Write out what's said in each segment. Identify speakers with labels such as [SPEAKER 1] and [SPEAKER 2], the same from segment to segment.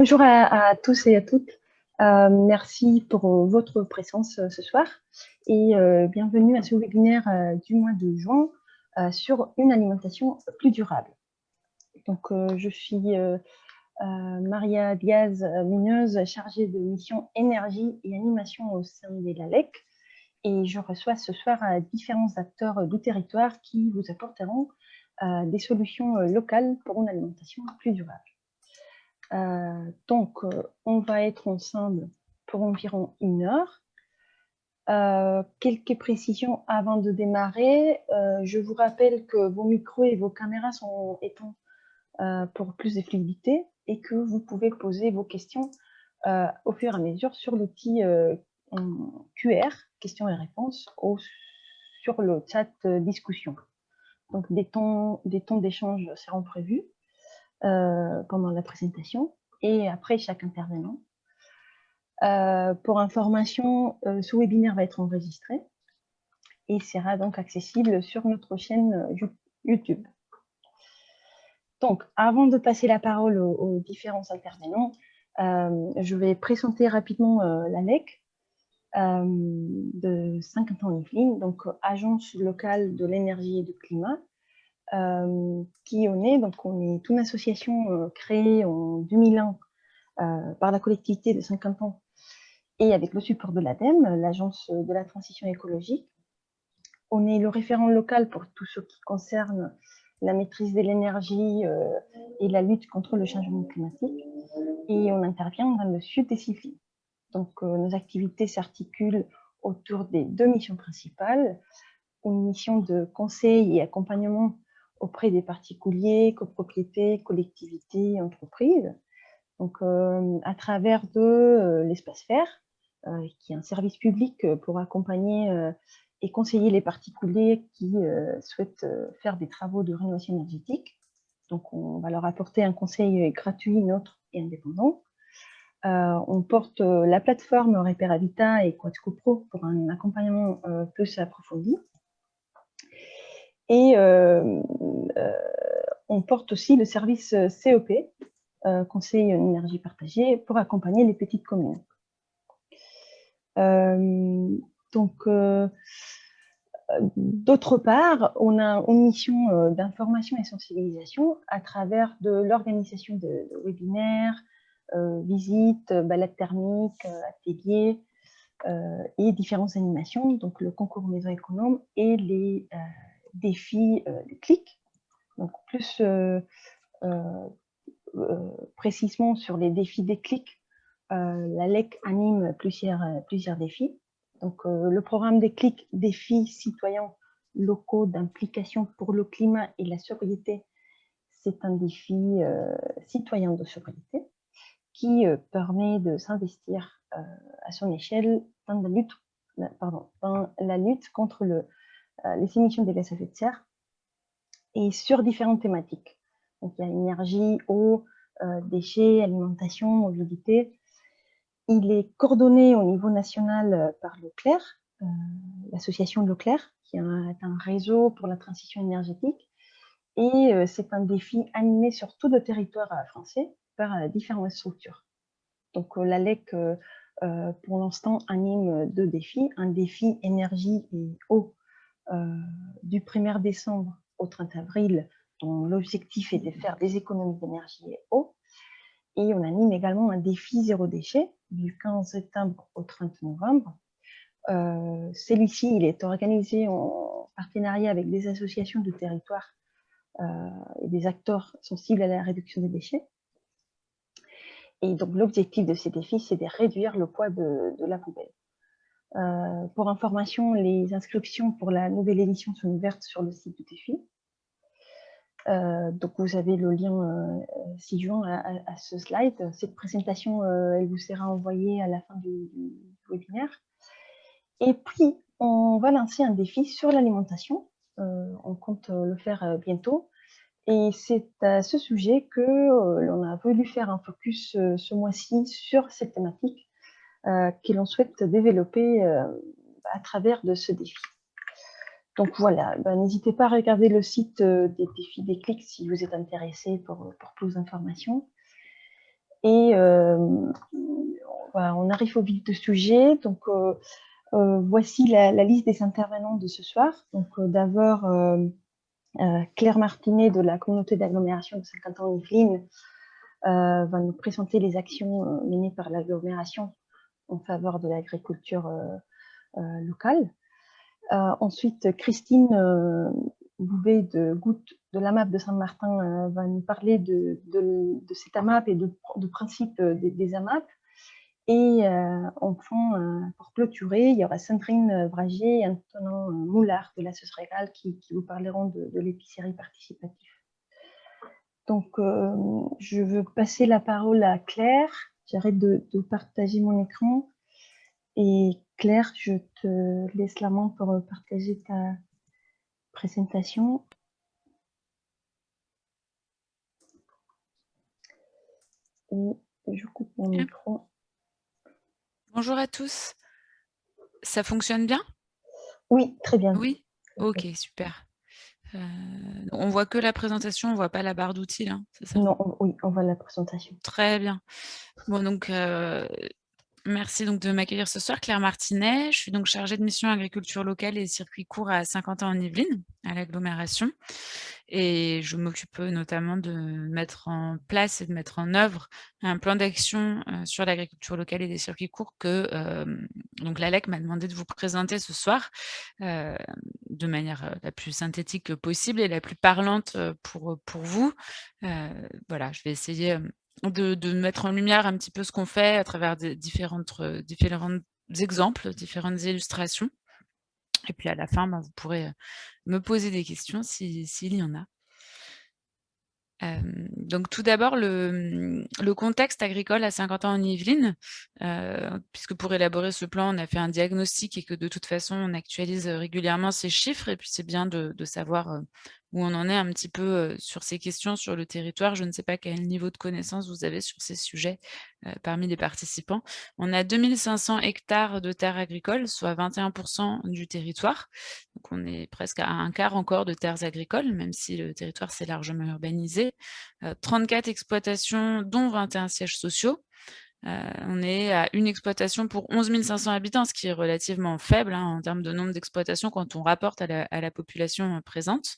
[SPEAKER 1] Bonjour à tous et à toutes. Merci pour votre présence ce soir et bienvenue à ce webinaire du mois de juin sur une alimentation plus durable. Donc, je suis Maria Diaz-Munoz, chargée de mission énergie et animation au sein de l'ALEC, et je reçois ce soir différents acteurs du territoire qui vous apporteront des solutions locales pour une alimentation plus durable. Donc, on va être ensemble pour environ 1 heure. Quelques précisions avant de démarrer. Je vous rappelle que vos micros et vos caméras sont éteints pour plus de fluidité et que vous pouvez poser vos questions au fur et à mesure sur l'outil QR, questions et réponses, ou sur le chat discussion. Donc, des temps d'échange seront prévus pendant la présentation et après chaque intervenant. Pour information, ce webinaire va être enregistré et sera donc accessible sur notre chaîne YouTube. Donc, avant de passer la parole aux différents intervenants, je vais présenter rapidement l'ALEC de Saint-Quentin-en-Yvelines, donc agence locale de l'énergie et du climat, qui on est. Donc, on est une association créée en 2001 par la collectivité de Saint-Quentin et avec le support de l'ADEME, l'Agence de la transition écologique. On est le référent local pour tout ce qui concerne la maîtrise de l'énergie et la lutte contre le changement climatique. Et on intervient dans le sud des Yvelines. Donc, nos activités s'articulent autour des 2 missions principales. Une mission de conseil et accompagnement auprès des particuliers, copropriétés, collectivités, entreprises. Donc, à travers de l'espace vert, qui est un service public pour accompagner et conseiller les particuliers qui souhaitent faire des travaux de rénovation énergétique. Donc, on va leur apporter un conseil gratuit, neutre et indépendant. On porte la plateforme Repair et Quadcopro pour un accompagnement plus approfondi. Et on porte aussi le service CEP, Conseil en énergie partagée, pour accompagner les petites communes. D'autre part, on a une mission d'information et sensibilisation à travers de l'organisation de webinaires, visites, balades thermiques, ateliers et différentes animations, donc le concours maison économe et les défis des clics. Donc plus précisément sur les défis des clics, l'ALEC anime plusieurs défis. Donc, le programme des clics défis citoyens locaux d'implication pour le climat et la sobriété, c'est un défi citoyen de sobriété qui permet de s'investir à son échelle dans la lutte contre les émissions de gaz à effet de serre et sur différentes thématiques. Donc, il y a énergie, eau, déchets, alimentation, mobilité. Il est coordonné au niveau national par Leclerc, l'association Leclerc, qui est un réseau pour la transition énergétique. Et c'est un défi animé sur tout le territoire français par différentes structures. Donc, l'ALEC, pour l'instant, anime 2 défis. Un défi énergie et eau du 1er décembre au 30 avril, dont l'objectif est de faire des économies d'énergie et eau. Et on anime également un défi zéro déchet du 15 septembre au 30 novembre. Celui-ci, il est organisé en partenariat avec des associations de territoire et des acteurs sensibles à la réduction des déchets. Et donc, l'objectif de ces défis, c'est de réduire le poids de la poubelle. Pour information, les inscriptions pour la nouvelle édition sont ouvertes sur le site du défi. Donc, vous avez le lien ci-joint à ce slide. Cette présentation, elle vous sera envoyée à la fin du webinaire. Et puis, on va lancer un défi sur l'alimentation. On compte le faire bientôt. Et c'est à ce sujet que l'on a voulu faire un focus ce mois-ci sur cette thématique que l'on souhaite développer à travers de ce défi. Donc voilà, n'hésitez pas à regarder le site des défis des clics si vous êtes intéressé pour plus d'informations. Et voilà, on arrive au vif du sujet. Donc, voici la liste des intervenants de ce soir. Donc, d'abord, Claire Martinet de la communauté d'agglomération de Saint-Quentin-en-Yvelines va nous présenter les actions menées par l'agglomération en faveur de l'agriculture locale. Ensuite, Christine Bouvet de Goutte de l'AMAP de Saint-Martin va nous parler de cette AMAP et de principe des AMAP. Et enfin, pour clôturer, il y aura Sandrine Vragier et Antonin Moulard de la Régal qui vous parleront de l'épicerie participative. Donc, je veux passer la parole à Claire. J'arrête de partager mon écran. Et Claire, je te laisse la main pour partager ta présentation. Et je coupe mon micro.
[SPEAKER 2] Bonjour à tous. Ça fonctionne bien?
[SPEAKER 1] Oui, très bien.
[SPEAKER 2] Oui? Ok, super. On voit que la présentation, on voit pas la barre d'outils, là, c'est ça?
[SPEAKER 1] Non, oui, on voit la présentation.
[SPEAKER 2] Très bien. Bon, donc, merci donc de m'accueillir ce soir, Claire Martinet. Je suis donc chargée de mission agriculture locale et circuits courts à Saint-Quentin-en-Yvelines, à l'agglomération. Et je m'occupe notamment de mettre en place et de mettre en œuvre un plan d'action sur l'agriculture locale et les circuits courts que donc l'ALEC m'a demandé de vous présenter ce soir de manière la plus synthétique possible et la plus parlante pour vous. Voilà, je vais essayer de mettre en lumière un petit peu ce qu'on fait à travers des différents exemples, différentes illustrations. Et puis à la fin, vous pourrez me poser des questions s'il y en a. Donc tout d'abord le contexte agricole à Saint-Quentin-en-Yvelines, puisque pour élaborer ce plan, on a fait un diagnostic et que de toute façon, on actualise régulièrement ces chiffres et puis c'est bien de savoir où on en est un petit peu sur ces questions sur le territoire. Je ne sais pas quel niveau de connaissance vous avez sur ces sujets parmi les participants. On a 2 500 hectares de terres agricoles, soit 21% du territoire. Donc on est presque à un quart encore de terres agricoles, même si le territoire s'est largement urbanisé. 34 exploitations, dont 21 sièges sociaux. On est à une exploitation pour 11 500 habitants, ce qui est relativement faible en termes de nombre d'exploitations quand on rapporte à la population présente.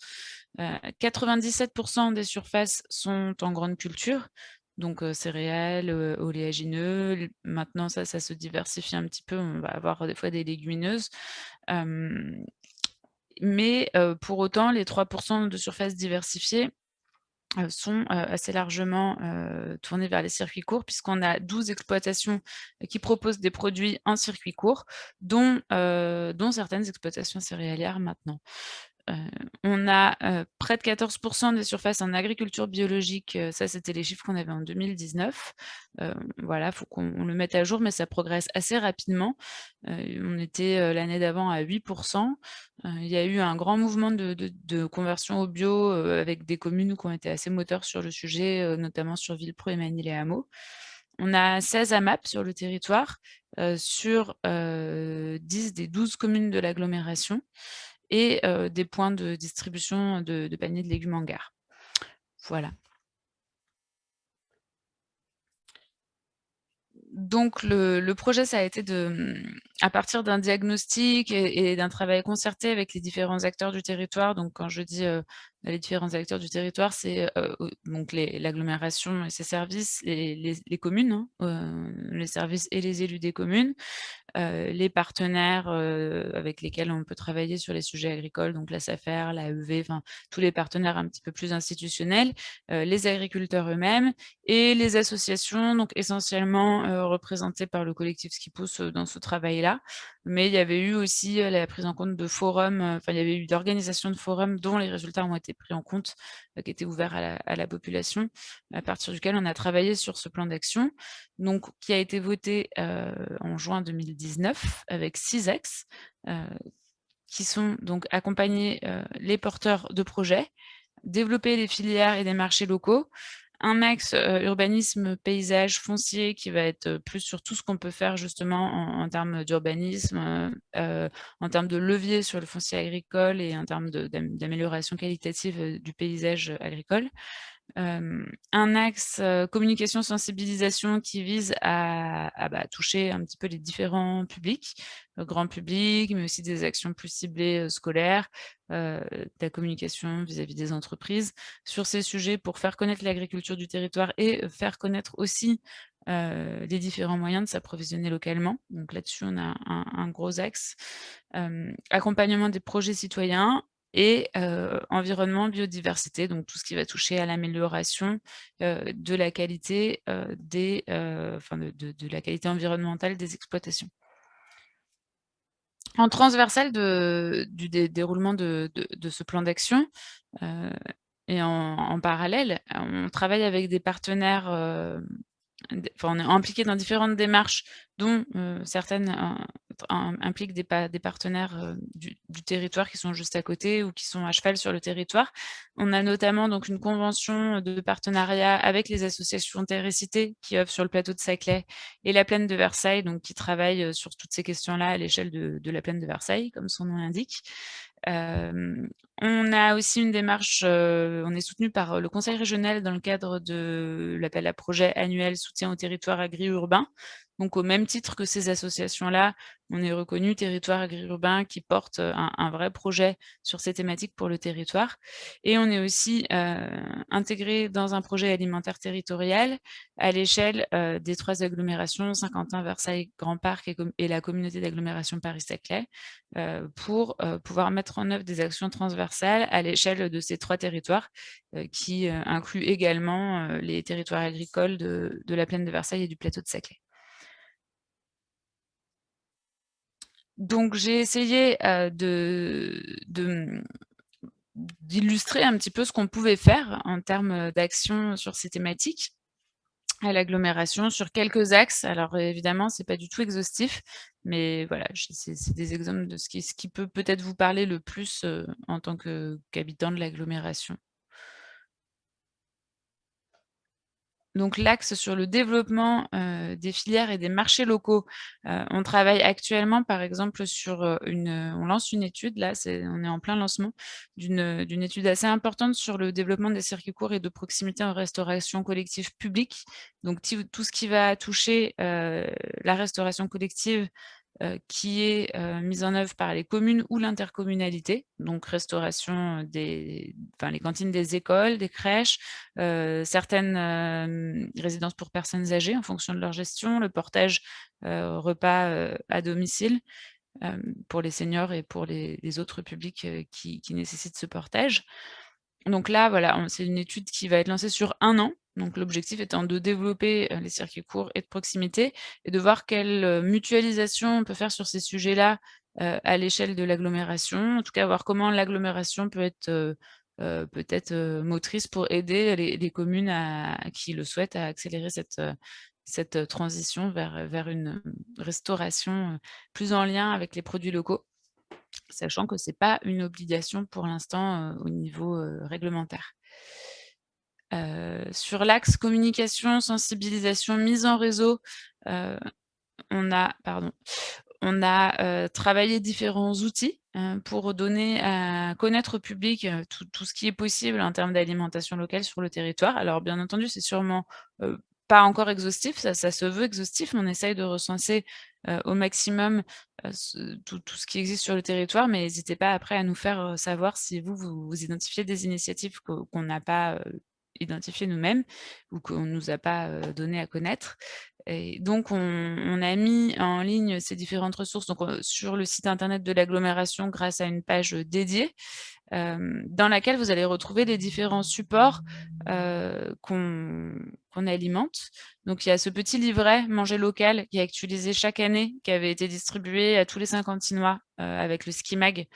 [SPEAKER 2] 97% des surfaces sont en grande culture, donc céréales, oléagineux. Maintenant, ça se diversifie un petit peu. On va avoir des fois des légumineuses. Mais pour autant, les 3% de surfaces diversifiées sont assez largement tournés vers les circuits courts puisqu'on a 12 exploitations qui proposent des produits en circuit court, dont certaines exploitations céréalières maintenant. On a près de 14% des surfaces en agriculture biologique, ça c'était les chiffres qu'on avait en 2019. Voilà, il faut qu'on le mette à jour, mais ça progresse assez rapidement. On était l'année d'avant à 8%. Il y a eu un grand mouvement de conversion au bio avec des communes qui ont été assez moteurs sur le sujet, notamment sur Villepro et Manille-les-Hameaux. On a 16 AMAP sur le territoire, sur 10 des 12 communes de l'agglomération et des points de distribution de paniers de légumes en gare. Voilà. Donc le projet, ça a été à partir d'un diagnostic et d'un travail concerté avec les différents acteurs du territoire. Donc quand je dis les différents acteurs du territoire, c'est donc l'agglomération et ses services, les communes, les services et les élus des communes, les partenaires avec lesquels on peut travailler sur les sujets agricoles, donc la SAFER, la l'AEV, enfin tous les partenaires un petit peu plus institutionnels, les agriculteurs eux-mêmes et les associations, donc essentiellement représentées par le collectif Ski Pousse dans ce travail-là. Mais il y avait eu aussi la prise en compte de forums, enfin il y avait eu d'organisations de forums dont les résultats ont été pris en compte, qui étaient ouverts à la population, à partir duquel on a travaillé sur ce plan d'action, donc qui a été voté en juin 2019 avec 6 axes qui sont donc accompagner les porteurs de projets, développer les filières et des marchés locaux, un axe urbanisme, paysage, foncier qui va être plus sur tout ce qu'on peut faire justement en termes d'urbanisme, en termes de levier sur le foncier agricole et en termes d'amélioration qualitative du paysage agricole. Un axe, communication sensibilisation qui vise à toucher un petit peu les différents publics, le grand public, mais aussi des actions plus ciblées, scolaires, de la communication vis-à-vis des entreprises sur ces sujets pour faire connaître l'agriculture du territoire et faire connaître aussi, les différents moyens de s'approvisionner localement. Donc là-dessus, on a un gros axe. Accompagnement des projets citoyens et environnement, biodiversité, donc tout ce qui va toucher à l'amélioration, de la qualité, enfin de la qualité environnementale des exploitations. En transversal du déroulement de ce plan d'action, heu et en parallèle, on travaille avec des partenaires, on est impliqué dans différentes démarches dont, certaines impliquent des partenaires, du territoire qui sont juste à côté ou qui sont à cheval sur le territoire. On a notamment donc une convention de partenariat avec les associations Terre et Cité qui œuvrent sur le plateau de Saclay et la plaine de Versailles, donc qui travaillent, sur toutes ces questions-là à l'échelle de la plaine de Versailles, comme son nom l'indique. Hem, on a aussi une démarche, on est soutenu par, le conseil régional dans le cadre de l'appel à projet annuel soutien aux territoires agri-urbains. Donc au même titre que ces associations-là, on est reconnu territoire agri-urbain qui porte, un vrai projet sur ces thématiques pour le territoire et on est aussi, intégré dans un projet alimentaire territorial à l'échelle, des 3 agglomérations Saint-Quentin, Versailles, Grand Parc et la communauté d'agglomération Paris-Saclay, pour, pouvoir mettre en œuvre des actions transversales à l'échelle de ces 3 territoires, qui, incluent également, les territoires agricoles de la plaine de Versailles et du plateau de Saclay. Donc j'ai essayé, d'illustrer un petit peu ce qu'on pouvait faire en termes, d'action sur ces thématiques à l'agglomération sur quelques axes. Alors évidemment, c'est pas du tout exhaustif, mais voilà, c'est des exemples de ce qui peut peut-être vous parler le plus, en tant qu'habitant de l'agglomération. Donc l'axe sur le développement, des filières et des marchés locaux, on travaille actuellement par exemple sur, on lance une étude là, on est en plein lancement d'une étude assez importante sur le développement des circuits courts et de proximité en restauration collective publique. Donc tout ce qui va toucher, la restauration collective, qui est, mise en œuvre par les communes ou l'intercommunalité, donc restauration, les cantines des écoles, des crèches, certaines, résidences pour personnes âgées en fonction de leur gestion, le portage, repas, à domicile, pour les seniors et pour les autres publics, qui nécessitent ce portage. Donc là, voilà, c'est une étude qui va être lancée sur 1 an. Donc l'objectif étant de développer, les circuits courts et de proximité et de voir quelle, mutualisation on peut faire sur ces sujets-là, à l'échelle de l'agglomération. En tout cas, voir comment l'agglomération peut être, peut-être, motrice pour aider les communes qui le souhaitent à accélérer cette transition vers une, restauration, plus en lien avec les produits locaux. Sachant que c'est pas une obligation pour l'instant, au niveau, réglementaire. Sur l'axe communication, sensibilisation, mise en réseau, heu, on a travaillé différents outils, pour donner à connaître au public, tout ce qui est possible en termes d'alimentation locale sur le territoire. Alors bien entendu, c'est sûrement, pas encore exhaustif, ça se veut exhaustif, mais on essaye de recenser, au maximum, tout ce qui existe sur le territoire, mais n'hésitez pas après à nous faire, savoir si vous identifiez des initiatives qu'on n'a pas, identifiées nous-mêmes ou qu'on ne nous a pas, données à connaître. Et donc on a mis en ligne ces différentes ressources donc, sur le site internet de l'agglomération grâce à une page, dédiée, dans laquelle vous allez retrouver les différents supports, qu'on alimente. Donc il y a ce petit livret Manger local qui est actualisé chaque année, qui avait été distribué à tous les Saint-Quentinois, avec le Ski Mag,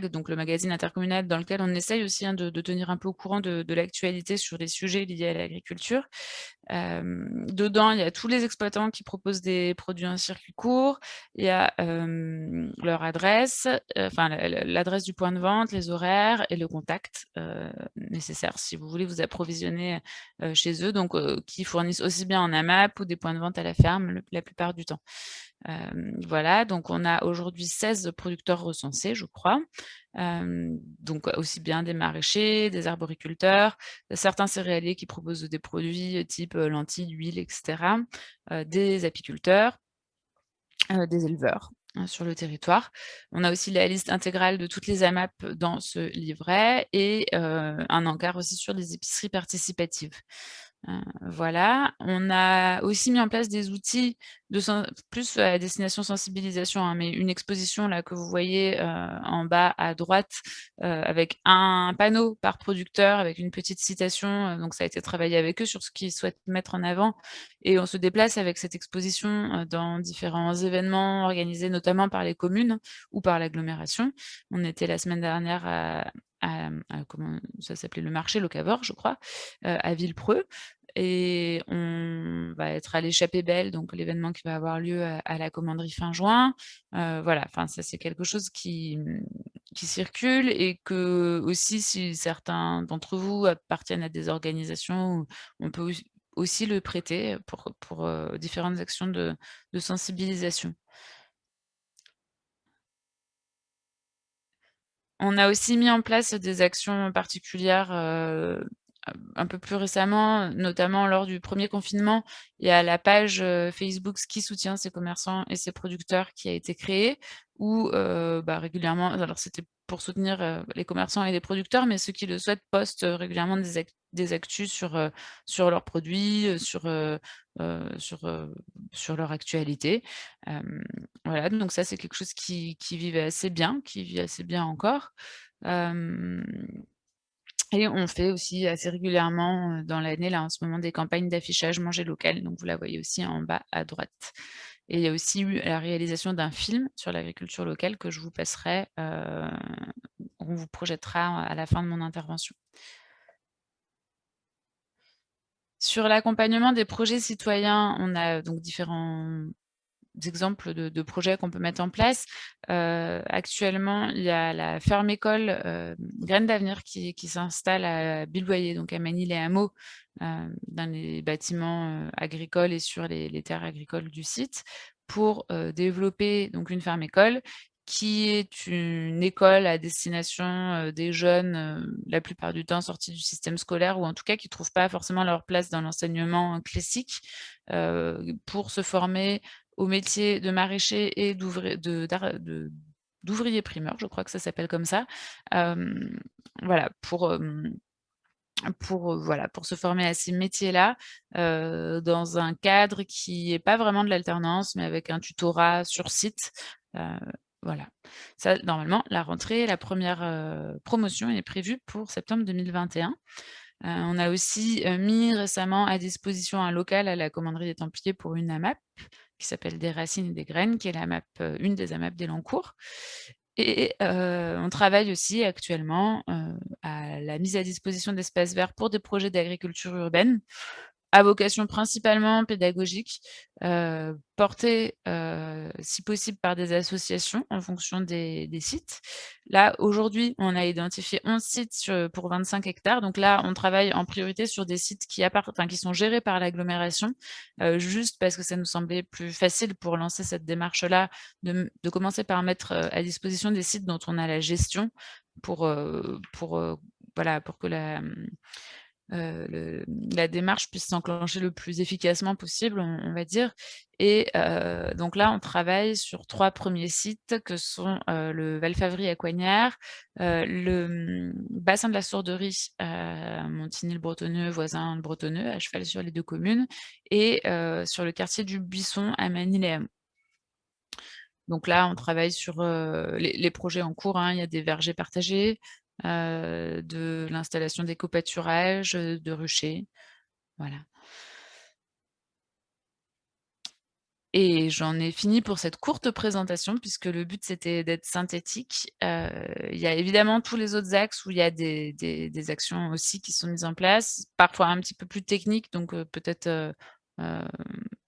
[SPEAKER 2] donc le magazine intercommunal dans lequel on essaye aussi, hein, de tenir un peu au courant de l'actualité sur les sujets liés à l'agriculture. Dedans, il y a tous les exploitants qui proposent des produits en circuit court. Il y a, leur adresse, enfin l'adresse du point de vente, les horaires et le contact, nécessaire si vous voulez vous approvisionner, chez eux, donc qui fournissent aussi bien en AMAP ou des points de vente à la ferme la plupart du temps. Voilà, donc on a aujourd'hui 16 producteurs recensés, je crois. Donc aussi bien des maraîchers, des arboriculteurs, certains céréaliers qui proposent des produits type, lentilles, huile et cetera, des apiculteurs, des éleveurs, sur le territoire. On a aussi la liste intégrale de toutes les AMAP dans ce livret et un encart aussi sur les épiceries participatives. Voilà. On a aussi mis en place des outils de plus à destination sensibilisation, hein, mais une exposition là que vous voyez, en bas à droite, avec un panneau par producteur avec une petite citation, donc ça a été travaillé avec eux sur ce qu'ils souhaitent mettre en avant et on se déplace avec cette exposition, dans différents événements organisés notamment par les communes ou par l'agglomération. On était la semaine dernière comment ça s'appelait? Le marché locavore, je crois, à Villepreux et on va être à l'échappée belle, donc l'événement qui va avoir lieu à la commanderie fin juin. Voilà, enfin ça c'est quelque chose qui circule et que aussi si certains d'entre vous appartiennent à des organisations, on peut aussi le prêter pour, différentes actions de sensibilisation. On a aussi mis en place des actions particulières, un peu plus récemment, notamment lors du premier confinement. Il y a la page, Facebook qui soutient ses commerçants et ses producteurs qui a été créée où, bah, régulièrement alors c'était pour soutenir, les commerçants et les producteurs, mais ceux qui le souhaitent postent, régulièrement des actus sur leurs produits, sur leur actualité. Hem, voilà, donc ça, c'est quelque chose qui vivait assez bien, qui vit assez bien encore. Hem et on fait aussi assez régulièrement, dans l'année, là, en ce moment, des campagnes d'affichage manger local, donc vous la voyez aussi en bas à droite. Et il y a aussi eu la réalisation d'un film sur l'agriculture locale que je vous passerai, on vous projettera à la fin de mon intervention. Sur l'accompagnement des projets citoyens, on a donc différents exemples de projets qu'on peut mettre en place. Actuellement, il y a la ferme école, Graines d'avenir qui s'installe à Bilboyer, donc à Magny-les-Hameaux, dans les bâtiments, agricoles et sur les terres agricoles du site pour, développer donc une ferme école qui est une école à destination, des jeunes, la plupart du temps sortis du système scolaire ou en tout cas qui ne trouvent pas forcément leur place dans l'enseignement classique, pour se former au métier de maraîcher et d'ouvrier primeur, je crois que ça s'appelle comme ça. Hem, voilà, voilà, pour se former à ces métiers-là, dans un cadre qui est pas vraiment de l'alternance, mais avec un tutorat sur site. Heu, voilà. Ça, normalement, la première re promotion est prévue pour septembre 2021. On a aussi, mis récemment à disposition un local à la commanderie des Templiers pour une AMAP qui s'appelle Des racines et des graines, qui est l'AMAP, une des AMAP d'Elancourt et on travaille aussi actuellement, à la mise à disposition d'espaces verts pour des projets d'agriculture urbaine à vocation principalement pédagogique, portée, si possible par des associations en fonction des sites. Là, aujourd'hui, on a identifié 11 sites pour 25 hectares. Donc là, on travaille en priorité sur des sites qui sont gérés par l'agglomération, juste parce que ça nous semblait plus facile pour lancer cette démarche-là, de commencer par mettre, à disposition des sites dont on a la gestion pour voilà, pour que la démarche puisse s'enclencher le plus efficacement possible, on va dire et donc là, on travaille sur 3 premiers sites que sont, le Val-Favry à Coignard, bassin de la Sourderie à Montigny-le-Bretonneux, voisin de Bretonneux, à cheval sur les 2 communes et sur le quartier du Buisson à Magny-les-Hameaux. Donc là, on travaille sur, les projets en cours, hein. Il y a des vergers partagés, de l'installation d'éco-pâturages, de ruchers, voilà. Et j'en ai fini pour cette courte présentation puisque le but c'était d'être synthétique. Il y a évidemment tous les autres axes où il y a des actions aussi qui sont mises en place, parfois un petit peu plus techniques donc peut-être, hem,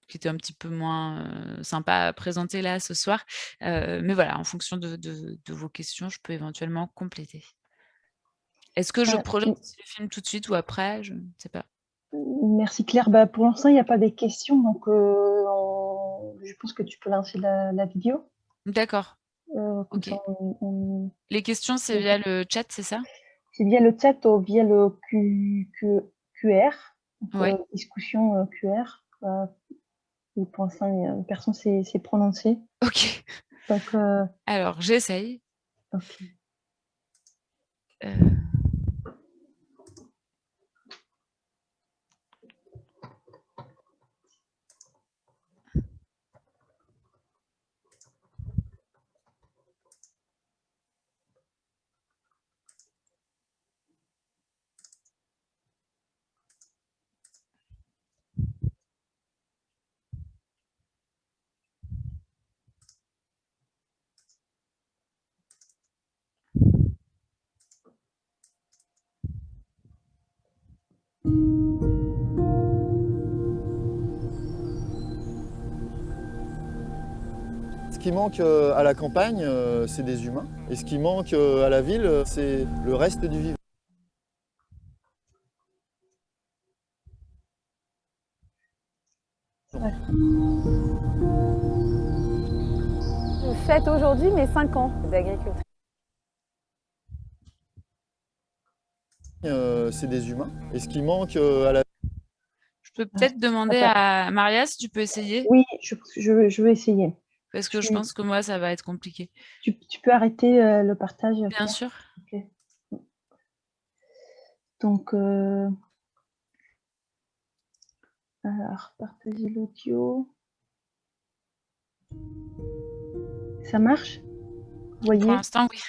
[SPEAKER 2] qui étaient un petit peu moins, sympas à présenter là ce soir. Mais voilà, en fonction de vos questions, je peux éventuellement compléter. Est-ce que je projette
[SPEAKER 1] M
[SPEAKER 2] aussi le film tout de suite ou après? Je ne sais pas.
[SPEAKER 1] Merci Claire. Bah, pour l'instant, il n'y a pas des questions, donc on je pense que tu peux lancer la vidéo.
[SPEAKER 2] D'accord.
[SPEAKER 1] Comme
[SPEAKER 2] OK.
[SPEAKER 1] ça,
[SPEAKER 2] Les questions, c'est via le chat, c'est ça?
[SPEAKER 1] c'est via le chat ou via le QR, donc
[SPEAKER 2] Ouais.
[SPEAKER 1] discussion QR. Et pour l'instant, personne s'est prononcé.
[SPEAKER 2] OK.
[SPEAKER 1] Donc,
[SPEAKER 2] Alors, j'essaye.
[SPEAKER 1] OK.
[SPEAKER 3] Ce qui manque à la campagne, c'est des humains. Et ce qui manque à la ville, c'est le reste du vivant.
[SPEAKER 1] Ouais.
[SPEAKER 4] Je fête aujourd'hui mes 5 ans d'agricultrice.
[SPEAKER 3] C'est des humains. Et ce qui manque à la
[SPEAKER 2] Je peux peut-être demander
[SPEAKER 1] Attends.
[SPEAKER 2] à Maria si tu peux essayer?
[SPEAKER 1] Oui, je vais essayer.
[SPEAKER 2] Parce que je pense que moi, ça va être compliqué.
[SPEAKER 1] Tu peux arrêter le partage,
[SPEAKER 2] Bien
[SPEAKER 1] Claire?
[SPEAKER 2] sûr.
[SPEAKER 1] OK. Donc, alors, partager l'audio. Ça marche? Vous
[SPEAKER 2] Pour
[SPEAKER 1] voyez?
[SPEAKER 2] l'instant, oui.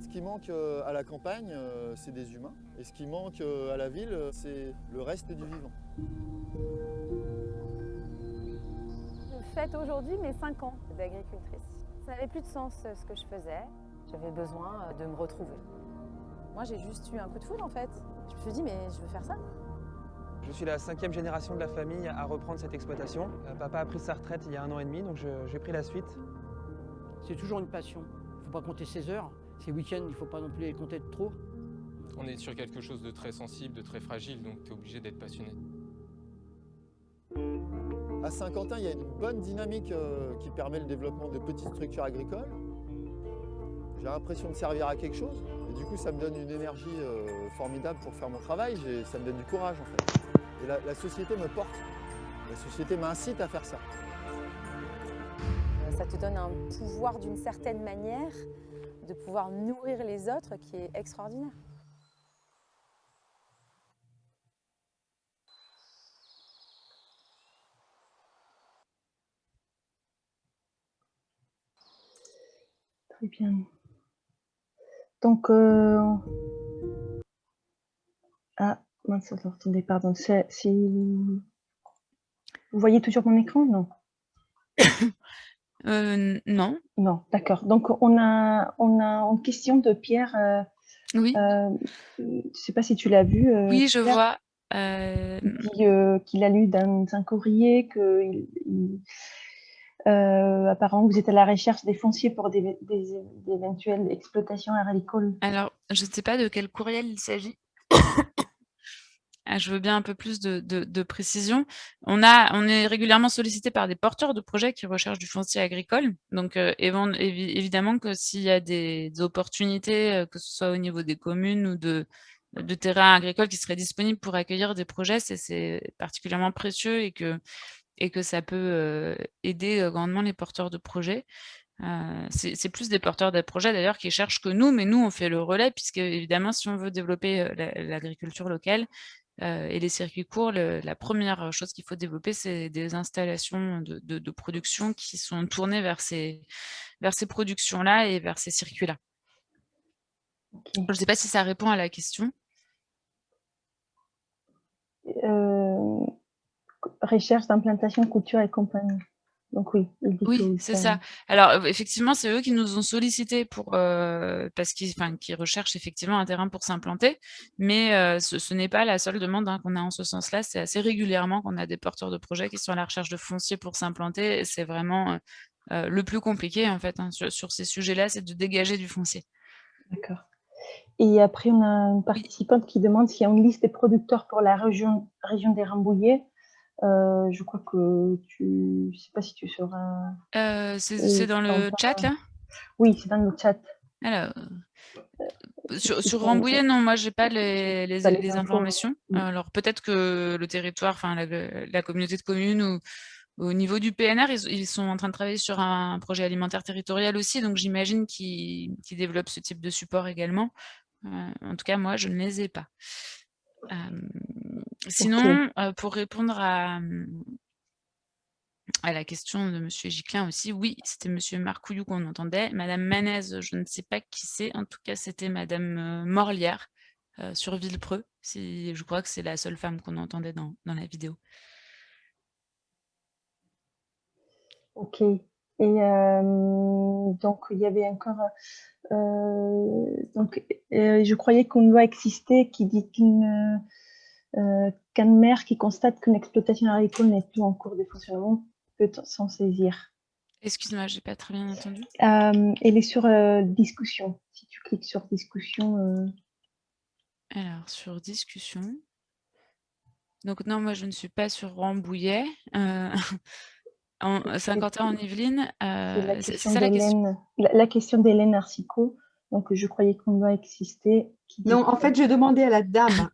[SPEAKER 3] Ce qui manque à la campagne, c'est des humains. Et ce qui manque à la ville, c'est le reste du vivant.
[SPEAKER 4] Je fête aujourd'hui mes 5 ans d'agricultrice. Ça n'avait plus de sens ce que je faisais. J'avais besoin de me retrouver. Moi, j'ai juste eu un coup de foudre en fait. Je me suis dit, mais je veux faire ça.
[SPEAKER 5] Je suis la 5e génération de la famille à reprendre cette exploitation. Papa a pris sa retraite il y a 1 an et demi, donc j'ai pris la suite.
[SPEAKER 6] C'est toujours une passion. Il ne faut pas compter ses heures. Ses week-ends, il ne faut pas non plus les compter de trop.
[SPEAKER 7] On est sur quelque chose de très sensible, de très fragile, donc tu es obligé d'être passionné.
[SPEAKER 3] À Saint-Quentin, il y a une bonne dynamique qui permet le développement de petites structures agricoles. J'ai l'impression de servir à quelque chose. Et du coup, ça me donne une énergie formidable pour faire mon travail. Ça me donne du courage en fait. Et la société me porte. La société m'incite à faire ça.
[SPEAKER 4] Ça te donne un pouvoir d'une certaine manière de pouvoir nourrir les autres qui est extraordinaire.
[SPEAKER 1] Très bien. Donc, ah, mince, attendez, pardon. Vous voyez toujours mon écran? Non?
[SPEAKER 2] Non.
[SPEAKER 1] Non, d'accord. Donc, on a une question de Pierre.
[SPEAKER 2] Oui.
[SPEAKER 1] Je ne sais pas si tu l'as vu.
[SPEAKER 2] Oui, je
[SPEAKER 1] Pierre.
[SPEAKER 2] vois.
[SPEAKER 1] Il dit qu'il a lu dans un courrier que apparemment vous êtes à la recherche des fonciers pour d'éventuelles exploitations agricoles.
[SPEAKER 2] Alors, je ne sais pas de quel courriel il s'agit. Je veux bien un peu plus de précision. On est régulièrement sollicité par des porteurs de projets qui recherchent du foncier agricole. Donc, évidemment que s'il y a des opportunités, que ce soit au niveau des communes ou de terrains agricoles qui seraient disponibles pour accueillir des projets, c'est particulièrement précieux et que ça peut aider grandement les porteurs de projets. C'est plus des porteurs de projets d'ailleurs qui cherchent que nous, mais nous on fait le relais puisque évidemment si on veut développer l'agriculture locale et les circuits courts, la première chose qu'il faut développer, c'est des installations de production qui sont tournées vers ces productions-là et vers ces circuits-là.
[SPEAKER 1] Okay.
[SPEAKER 2] Je ne sais pas si ça répond à la question.
[SPEAKER 1] Recherche d'implantation, culture et compagnie. Donc oui, il dit
[SPEAKER 2] Oui, c'est ça. Alors, effectivement, c'est eux qui nous ont sollicités pour, parce qu'ils recherchent effectivement un terrain pour s'implanter, mais ce n'est pas la seule demande, hein, qu'on a en ce sens-là. C'est assez régulièrement qu'on a des porteurs de projets qui sont à la recherche de foncier pour s'implanter et c'est vraiment, le plus compliqué, en fait, hein, sur ces sujets-là, c'est de dégager du foncier.
[SPEAKER 1] D'accord. Et après, on a une participante qui demande s'il y a une liste des producteurs pour la région des Rambouillets. Je crois que je sais pas si tu seras.
[SPEAKER 2] C'est dans le chat, là?
[SPEAKER 1] Oui, c'est dans le chat.
[SPEAKER 2] Alors, sur Rambouillet, non, moi, j'ai pas les informations. Alors, peut-être que le territoire, enfin, la communauté de communes ou au niveau du PNR, ils sont en train de travailler sur un projet alimentaire territorial aussi, donc j'imagine qu'ils développent ce type de support également. En tout cas, moi, je ne les ai pas. Sinon, pour répondre à la question de monsieur Giclin aussi, oui, c'était monsieur Marcouillou qu'on entendait. Madame Manez, je ne sais pas qui c'est. En tout cas, c'était madame Morlière sur Villepreux. Je crois que c'est la seule femme qu'on entendait dans la vidéo.
[SPEAKER 1] Ok. Et donc, il y avait encore... je croyais qu'une loi existait qui dit qu'un maire qui constate qu'une exploitation agricole n'est plus en cours de fonctionnement peut s'en saisir.
[SPEAKER 2] Excuse-moi, j'ai pas très bien entendu.
[SPEAKER 1] Elle est sur discussion. Si tu cliques sur discussion...
[SPEAKER 2] Alors, sur discussion. Donc non, moi, je ne suis pas sur Rambouillet. 51 en Yvelines. C'est ça la question.
[SPEAKER 1] La question d'Hélène Arcicot. Donc, je croyais qu'on doit exister.
[SPEAKER 8] Non, en fait, je demandais à la dame,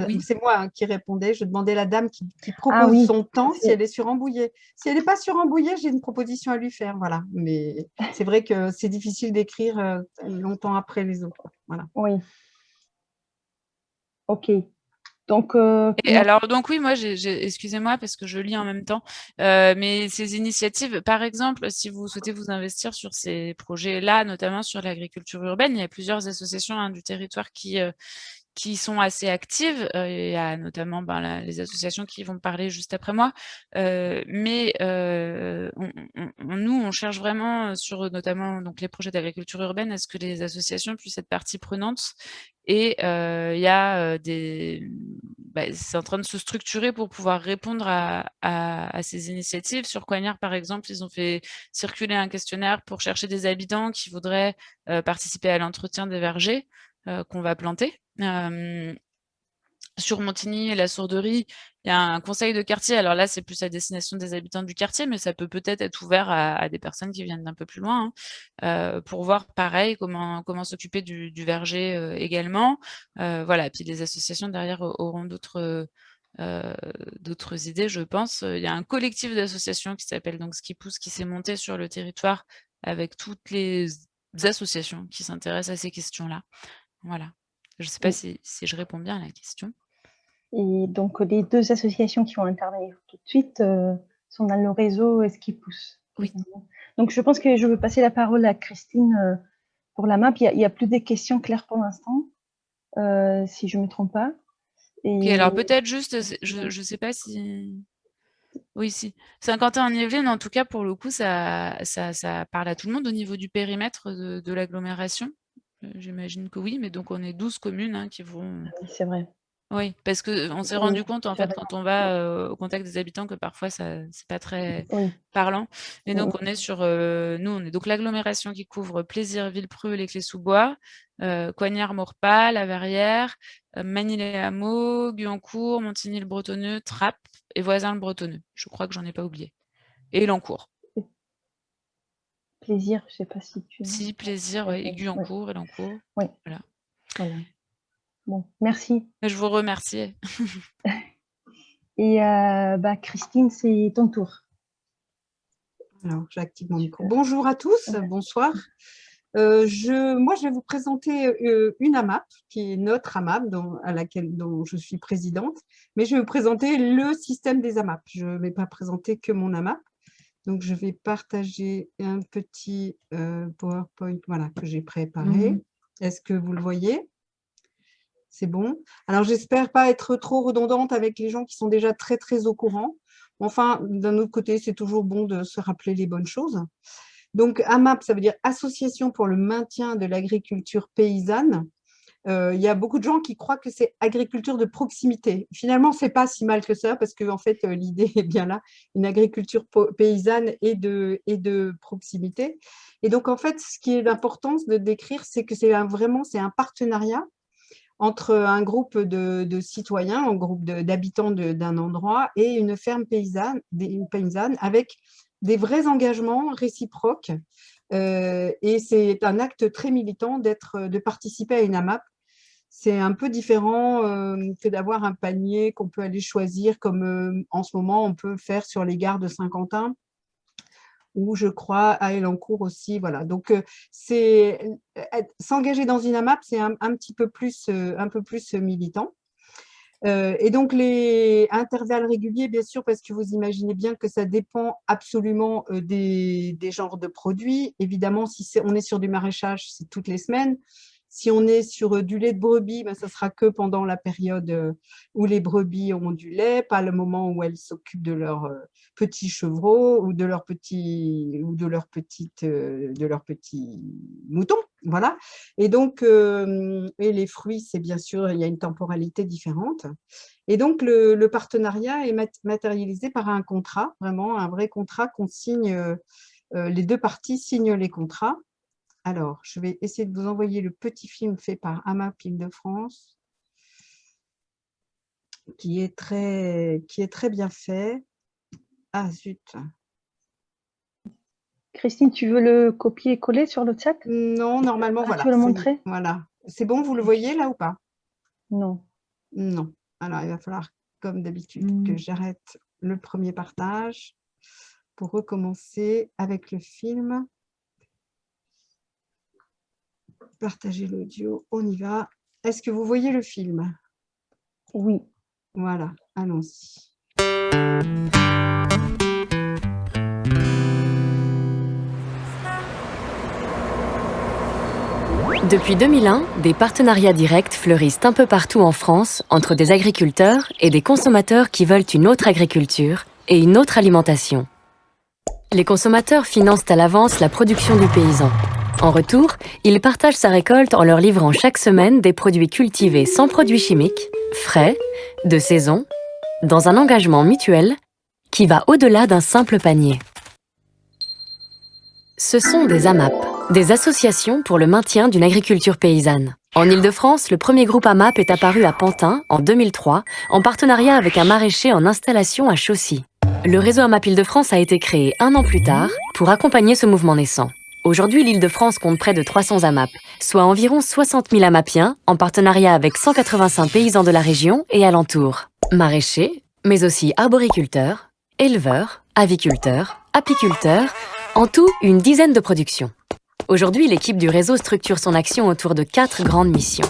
[SPEAKER 2] Oui.
[SPEAKER 8] c'est moi qui répondais, je demandais à la dame qui propose son temps si elle est sur Rambouillet. Si elle n'est pas sur Rambouillet, j'ai une proposition à lui faire, voilà. Mais c'est vrai que c'est difficile d'écrire longtemps après les autres. Voilà.
[SPEAKER 1] Oui. Ok. Donc,
[SPEAKER 2] donc oui, moi, excusez-moi parce que je lis en même temps, mais ces initiatives, par exemple, si vous souhaitez vous investir sur ces projets-là, notamment sur l'agriculture urbaine, il y a plusieurs associations du territoire qui sont assez actives. Il y a notamment les associations qui vont parler juste après moi. Mais nous, on cherche vraiment sur notamment donc, les projets d'agriculture urbaine, à ce que les associations puissent être partie prenante. Et il y a c'est en train de se structurer pour pouvoir répondre à ces initiatives. Sur Coignard, par exemple, ils ont fait circuler un questionnaire pour chercher des habitants qui voudraient participer à l'entretien des vergers qu'on va planter. Sur Montigny et la Sourderie, il y a un conseil de quartier. Alors là, c'est plus à destination des habitants du quartier, mais ça peut peut-être être ouvert à des personnes qui viennent d'un peu plus loin, pour voir, pareil, comment s'occuper du verger également. Voilà, puis les associations derrière auront d'autres idées, je pense. Il y a un collectif d'associations qui s'appelle donc Ce qui pousse, qui s'est monté sur le territoire avec toutes les associations qui s'intéressent à ces questions-là. Voilà. Je ne sais pas si je réponds bien à la question.
[SPEAKER 1] Et donc, les deux associations qui vont intervenir tout de suite sont dans le réseau Ce qui pousse.
[SPEAKER 2] Oui.
[SPEAKER 1] Donc, je pense que je veux passer la parole à Christine pour la map. Il y a plus de questions claires pour l'instant, si je ne me trompe pas.
[SPEAKER 2] Ok, alors peut-être juste, je ne sais pas si... Oui, si. Saint-Quentin en Yvelines, en tout cas, pour le coup, ça parle à tout le monde au niveau du périmètre de l'agglomération. J'imagine que oui, mais donc on est 12 communes qui vont...
[SPEAKER 1] Oui, c'est vrai.
[SPEAKER 2] Oui, parce qu'on s'est rendu compte, en fait, quand on va au contact des habitants, que parfois, c'est pas très parlant. Et donc, on est sur... nous, on est donc l'agglomération qui couvre Plaisir, Villepreux, les Clés-sous-Bois, Coignard, Maurepas, La Verrière, Magny-les-Hameaux, Guyancourt, Montigny-le-Bretonneux, Trappes et Voisin-le-Bretonneux. Je crois que j'en ai pas oublié. Et Lancourt.
[SPEAKER 1] Plaisir, je ne sais pas si tu...
[SPEAKER 2] Si, Plaisir, oui, et Guyancourt et Lancourt.
[SPEAKER 1] Oui. Voilà. Bon, merci.
[SPEAKER 2] Je vous remercie.
[SPEAKER 1] Et Christine, c'est ton tour.
[SPEAKER 8] Alors, j'active mon micro. Bonjour à tous, bonsoir. Moi, je vais vous présenter une AMAP, qui est notre AMAP, dont je suis présidente, mais je vais vous présenter le système des AMAP. Je ne vais pas présenter que mon AMAP. Donc, je vais partager un petit PowerPoint que j'ai préparé. Est-ce que vous le voyez ? C'est bon. Alors, j'espère pas être trop redondante avec les gens qui sont déjà très, très au courant. Enfin, d'un autre côté, c'est toujours bon de se rappeler les bonnes choses. Donc, AMAP, ça veut dire Association pour le maintien de l'agriculture paysanne. Il y a beaucoup de gens qui croient que c'est agriculture de proximité. Finalement, ce n'est pas si mal que ça parce que en fait, l'idée est bien là, une agriculture paysanne et de proximité. Et donc, en fait, ce qui est l'importance de décrire, c'est que c'est un partenariat entre un groupe de citoyens, un groupe d'habitants d'un endroit et une ferme paysanne avec des vrais engagements réciproques. Et c'est un acte très militant de participer à une AMAP. C'est un peu différent que d'avoir un panier qu'on peut aller choisir, comme en ce moment on peut faire sur les gares de Saint-Quentin, ou je crois à Elancourt aussi. Voilà. Donc, s'engager dans une AMAP, c'est un peu plus militant. Et donc, les intervalles réguliers, bien sûr, parce que vous imaginez bien que ça dépend absolument des genres de produits. Évidemment, si on est sur du maraîchage, c'est toutes les semaines. Si on est sur du lait de brebis, ben, ça sera que pendant la période où les brebis ont du lait, pas le moment où elles s'occupent de leurs petits chevreaux ou de leurs petits moutons. Voilà. Et donc, et les fruits, c'est bien sûr, il y a une temporalité différente. Et donc, le partenariat est matérialisé par un contrat, vraiment un vrai contrat qu'on signe, les deux parties signent les contrats. Alors, je vais essayer de vous envoyer le petit film fait par AMAP Île-de-France, qui est très bien fait. Ah, zut.
[SPEAKER 1] Christine, tu veux le copier et coller sur le chat?
[SPEAKER 8] Non, normalement, voilà.
[SPEAKER 1] Tu veux le montrer?
[SPEAKER 8] Voilà. C'est bon, vous le voyez là ou pas?
[SPEAKER 1] Non.
[SPEAKER 8] Non. Alors, il va falloir, comme d'habitude, que j'arrête le premier partage pour recommencer avec le film. Partager l'audio, on y va. Est-ce que vous voyez le film?
[SPEAKER 1] Oui.
[SPEAKER 8] Voilà, allons-y.
[SPEAKER 9] Depuis 2001, des partenariats directs fleurissent un peu partout en France entre des agriculteurs et des consommateurs qui veulent une autre agriculture et une autre alimentation. Les consommateurs financent à l'avance la production du paysan. En retour, il partage sa récolte en leur livrant chaque semaine des produits cultivés sans produits chimiques, frais, de saison, dans un engagement mutuel qui va au-delà d'un simple panier. Ce sont des AMAP, des associations pour le maintien d'une agriculture paysanne. En Île-de-France, le premier groupe AMAP est apparu à Pantin en 2003, en partenariat avec un maraîcher en installation à Chaussy. Le réseau AMAP Île-de-France a été créé 1 an plus tard pour accompagner ce mouvement naissant. Aujourd'hui, l'Île-de-France compte près de 300 AMAP, soit environ 60 000 AMAPiens, en partenariat avec 185 paysans de la région et alentours. Maraîchers, mais aussi arboriculteurs, éleveurs, aviculteurs, apiculteurs, en tout une dizaine de productions. Aujourd'hui, l'équipe du réseau structure son action autour de 4 grandes missions.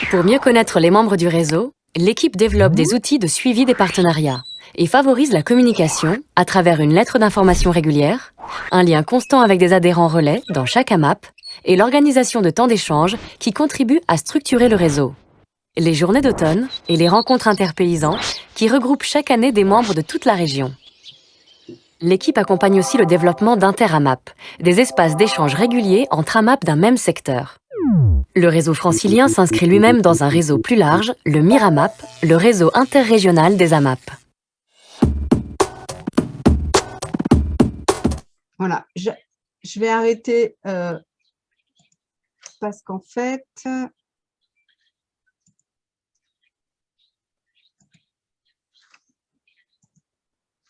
[SPEAKER 9] Pour mieux connaître les membres du réseau, l'équipe développe des outils de suivi des partenariats et favorise la communication à travers une lettre d'information régulière, un lien constant avec des adhérents relais dans chaque AMAP et l'organisation de temps d'échange qui contribuent à structurer le réseau. Les journées d'automne et les rencontres interpaysans qui regroupent chaque année des membres de toute la région. L'équipe accompagne aussi le développement d'inter-AMAP, des espaces d'échange réguliers entre AMAP d'un même secteur. Le réseau francilien s'inscrit lui-même dans un réseau plus large, le MIRAMAP, le réseau interrégional des AMAP.
[SPEAKER 8] Voilà, je vais arrêter parce qu'en fait,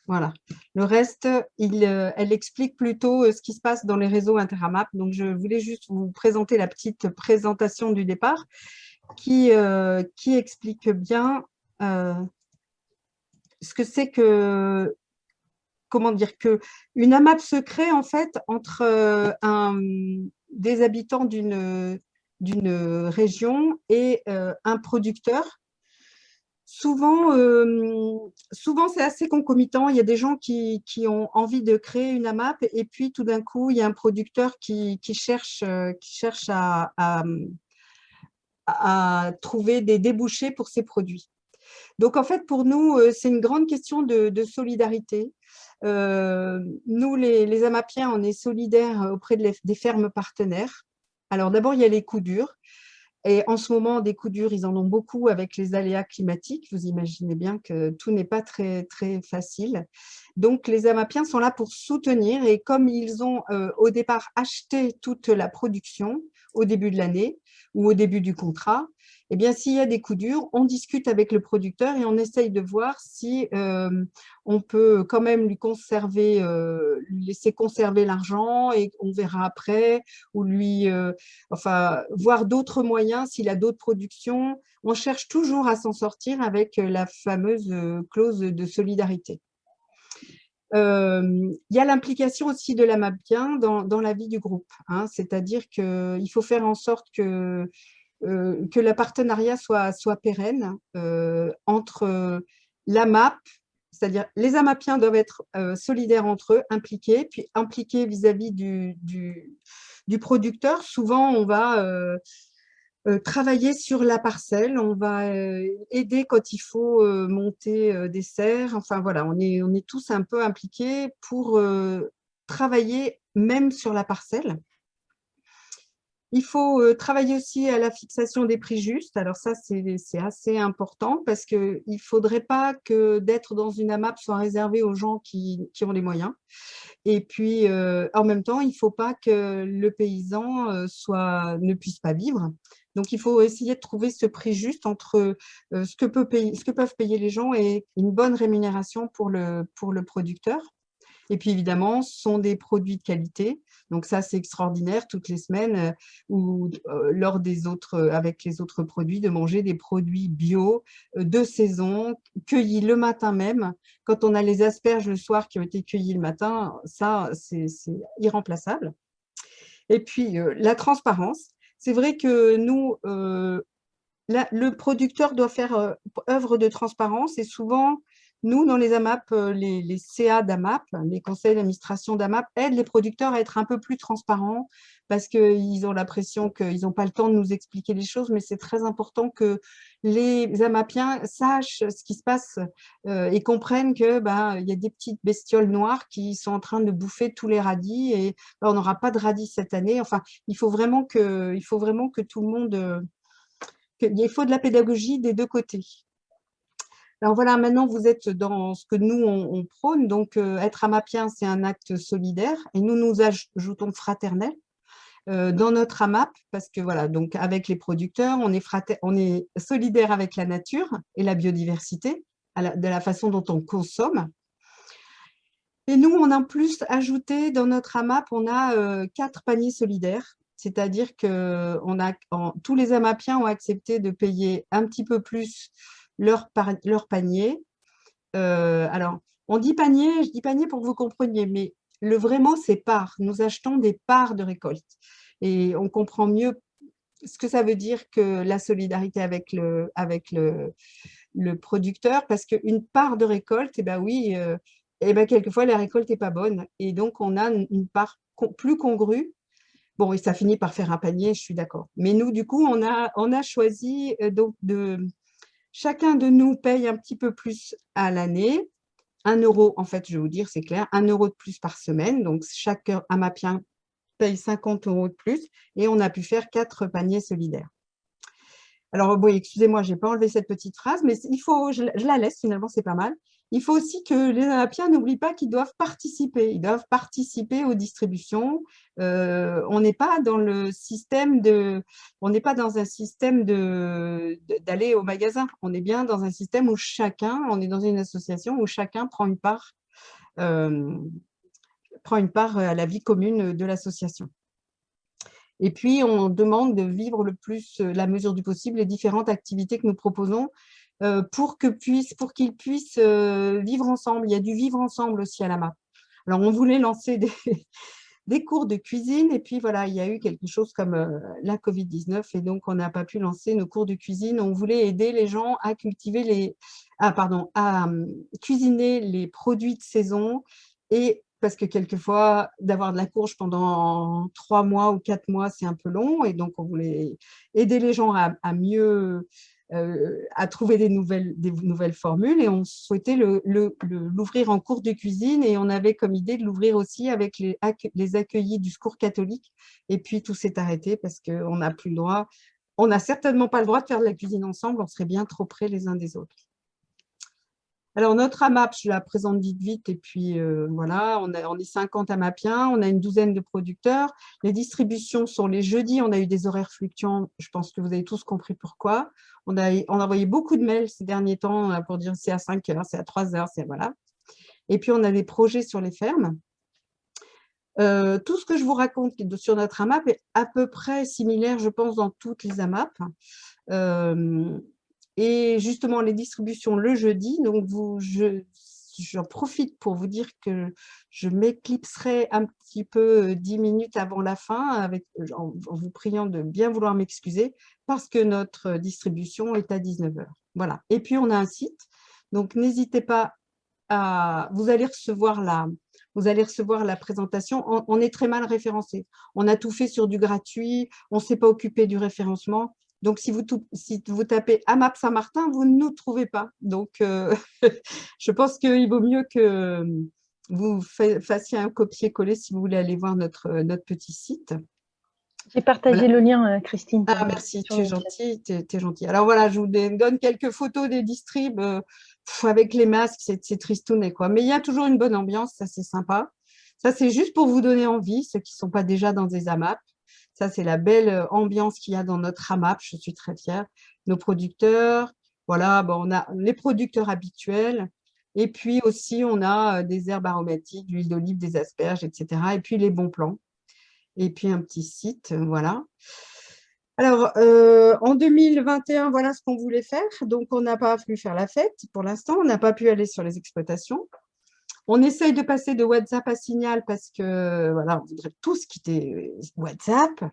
[SPEAKER 8] voilà, le reste, elle explique plutôt ce qui se passe dans les réseaux inter-AMAP. Donc, je voulais juste vous présenter la petite présentation du départ qui explique bien ce que c'est que, comment dire, qu'une AMAP se crée en fait entre des habitants d'une région et un producteur. Souvent, c'est assez concomitant. Il y a des gens qui ont envie de créer une AMAP et puis tout d'un coup, il y a un producteur qui cherche à trouver des débouchés pour ses produits. Donc, en fait, pour nous, c'est une grande question de solidarité. Nous, les AMAPiens, on est solidaires auprès des fermes partenaires. Alors, d'abord, il y a les coups durs. Et en ce moment, des coups durs, ils en ont beaucoup avec les aléas climatiques. Vous imaginez bien que tout n'est pas très, très facile. Donc, les AMAPiens sont là pour soutenir. Et comme ils ont au départ acheté toute la production au début de l'année, ou au début du contrat, eh bien, s'il y a des coups durs, on discute avec le producteur et on essaye de voir si on peut quand même lui laisser conserver l'argent et on verra après, ou enfin, voir d'autres moyens s'il a d'autres productions. On cherche toujours à s'en sortir avec la fameuse clause de solidarité. Il y a l'implication aussi de l'AMAPien dans la vie du groupe, hein, c'est-à-dire qu'il faut faire en sorte que le partenariat soit pérenne entre l'AMAP, c'est-à-dire les AMAPiens doivent être solidaires entre eux, impliqués, puis impliqués vis-à-vis du producteur. Souvent, on va travailler sur la parcelle, on va aider quand il faut monter des serres. Enfin voilà, on est tous un peu impliqués pour travailler même sur la parcelle. Il faut travailler aussi à la fixation des prix justes. Alors ça, c'est assez important parce qu'il ne faudrait pas que d'être dans une AMAP soit réservé aux gens qui ont les moyens. Et puis, en même temps, il ne faut pas que le paysan ne puisse pas vivre. Donc, il faut essayer de trouver ce prix juste entre ce que peuvent payer les gens et une bonne rémunération pour le producteur. Et puis, évidemment, ce sont des produits de qualité. Donc, ça, c'est extraordinaire toutes les semaines ou lors avec les autres produits, de manger des produits bio, de saison, cueillis le matin même. Quand on a les asperges le soir qui ont été cueillies le matin, ça, c'est irremplaçable. Et puis, la transparence. C'est vrai que nous, le producteur doit faire œuvre de transparence et souvent, nous, dans les AMAP, les CA d'AMAP, les conseils d'administration d'AMAP, aident les producteurs à être un peu plus transparents parce qu'ils ont l'impression qu'ils n'ont pas le temps de nous expliquer les choses, mais c'est très important que les AMAPiens sachent ce qui se passe et comprennent qu'il y a des petites bestioles noires qui sont en train de bouffer tous les radis et on n'aura pas de radis cette année. Enfin, il faut vraiment que tout le monde… il faut de la pédagogie des deux côtés. Alors voilà, maintenant vous êtes dans ce que nous on prône, donc être AMAPien, c'est un acte solidaire et nous ajoutons fraternel dans notre AMAP parce que voilà, donc avec les producteurs, on est solidaire avec la nature et la biodiversité, de la façon dont on consomme. Et nous, on a en plus ajouté dans notre AMAP, on a 4 paniers solidaires. C'est-à-dire que tous les AMAPiens ont accepté de payer un petit peu plus leur panier. Alors, on dit panier, je dis panier pour que vous compreniez, mais le vrai mot, c'est part. Nous achetons des parts de récolte. Et on comprend mieux ce que ça veut dire que la solidarité avec le producteur, parce qu'une part de récolte, quelquefois, la récolte n'est pas bonne. Et donc, on a une part plus congrue. Bon, et ça finit par faire un panier, je suis d'accord. Mais nous, du coup, on a choisi donc chacun de nous paye un petit peu plus à l'année. 1 euro, en fait, je vais vous dire, c'est clair, 1 euro de plus par semaine. Donc, chaque AMAPien paye 50 € de plus et on a pu faire 4 paniers solidaires. Alors, bon, excusez-moi, je n'ai pas enlevé cette petite phrase, mais je la laisse, finalement, c'est pas mal. Il faut aussi que les AMAPiens n'oublient pas qu'ils doivent participer. Ils doivent participer aux distributions. On n'est pas dans le système on n'est pas dans un système d'aller au magasin. On est bien dans un système où on est dans une association où chacun prend une part à la vie commune de l'association. Et puis, on demande de vivre le plus, la mesure du possible, les différentes activités que nous proposons pour qu'ils puissent vivre ensemble. Il y a du vivre ensemble aussi à l'AMAP. Alors, on voulait lancer des cours de cuisine et puis voilà, il y a eu quelque chose comme la Covid-19 et donc on n'a pas pu lancer nos cours de cuisine. On voulait aider les gens à cuisiner les produits de saison et parce que quelquefois, d'avoir de la courge pendant 3 mois ou 4 mois, c'est un peu long. Et donc, on voulait aider les gens à mieux à trouver des nouvelles formules. Et on souhaitait l'ouvrir en cours de cuisine. Et on avait comme idée de l'ouvrir aussi avec les accueillis du Secours catholique. Et puis, tout s'est arrêté parce qu'on n'a plus le droit. On n'a certainement pas le droit de faire de la cuisine ensemble. On serait bien trop près les uns des autres. Alors, notre AMAP, je la présente vite, et puis voilà, on est 50 AMAPiens, on a une douzaine de producteurs. Les distributions sont les jeudis, on a eu des horaires fluctuants, je pense que vous avez tous compris pourquoi. On a envoyé beaucoup de mails ces derniers temps pour dire c'est à 5 heures, c'est à 3 heures, c'est voilà. Et puis, on a des projets sur les fermes. Tout ce que je vous raconte sur notre AMAP est à peu près similaire, je pense, dans toutes les AMAP. Et justement, les distributions le jeudi, donc j'en profite pour vous dire que je m'éclipserai un petit peu 10 minutes avant la fin, en vous priant de bien vouloir m'excuser, parce que notre distribution est à 19 h. Voilà. Et puis, on a un site, donc n'hésitez pas à… Vous allez recevoir la présentation. On est très mal référencé. On a tout fait sur du gratuit, on ne s'est pas occupé du référencement. Donc, si vous tapez AMAP Saint-Martin, vous ne nous trouvez pas. Donc, je pense qu'il vaut mieux que vous fassiez un copier-coller si vous voulez aller voir notre petit site.
[SPEAKER 1] J'ai partagé le lien, Christine.
[SPEAKER 8] Ah, merci, tu es gentille, t'es gentille. Alors voilà, je vous donne quelques photos des distribs avec les masques, c'est tristounet, quoi. Mais il y a toujours une bonne ambiance, ça c'est sympa. Ça, c'est juste pour vous donner envie, ceux qui ne sont pas déjà dans des AMAP. Ça, c'est la belle ambiance qu'il y a dans notre AMAP, je suis très fière. Nos producteurs, voilà, bon, on a les producteurs habituels, et puis aussi, on a des herbes aromatiques, l'huile d'olive, des asperges, etc. Et puis les bons plans. Et puis un petit site, voilà. Alors, en 2021, voilà ce qu'on voulait faire. Donc, on n'a pas pu faire la fête pour l'instant. On n'a pas pu aller sur les exploitations. On essaye de passer de WhatsApp à Signal parce que, voilà, on voudrait tous quitter WhatsApp.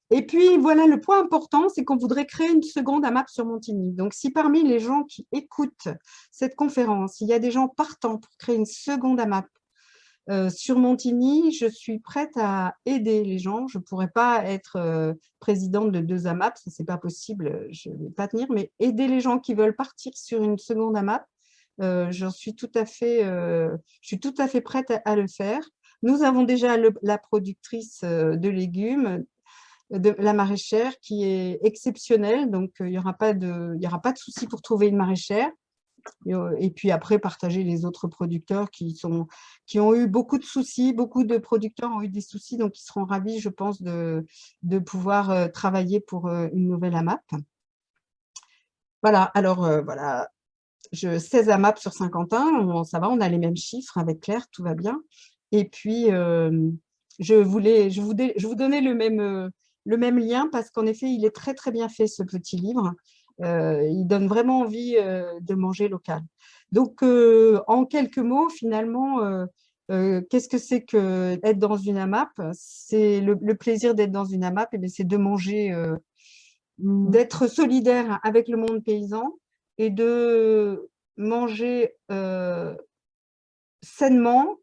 [SPEAKER 8] Et puis, voilà, le point important, c'est qu'on voudrait créer une seconde AMAP sur Montigny. Donc, si parmi les gens qui écoutent cette conférence, il y a des gens partants pour créer une seconde AMAP sur Montigny, je suis prête à aider les gens. Je ne pourrais pas être présidente de 2 AMAP, ça, ce n'est pas possible, je ne vais pas tenir, mais aider les gens qui veulent partir sur une seconde AMAP, je suis tout à fait prête à le faire. Nous avons déjà la productrice de légumes, de la maraîchère, qui est exceptionnelle, donc il n'y aura pas de souci pour trouver une maraîchère. Et puis après, partager les autres producteurs qui ont eu beaucoup de soucis, beaucoup de producteurs ont eu des soucis, donc ils seront ravis, je pense, de pouvoir travailler pour une nouvelle AMAP. Voilà, alors voilà, 16 AMAP sur Saint-Quentin, ça va, on a les mêmes chiffres avec Claire, tout va bien. Et puis, je vous donnais le même lien parce qu'en effet, il est très, très bien fait, ce petit livre. Il donne vraiment envie de manger local. Donc, en quelques mots, finalement, qu'est-ce que c'est que être dans une AMAP? C'est le plaisir d'être dans une AMAP, c'est de manger, d'être solidaire avec le monde paysan et de manger sainement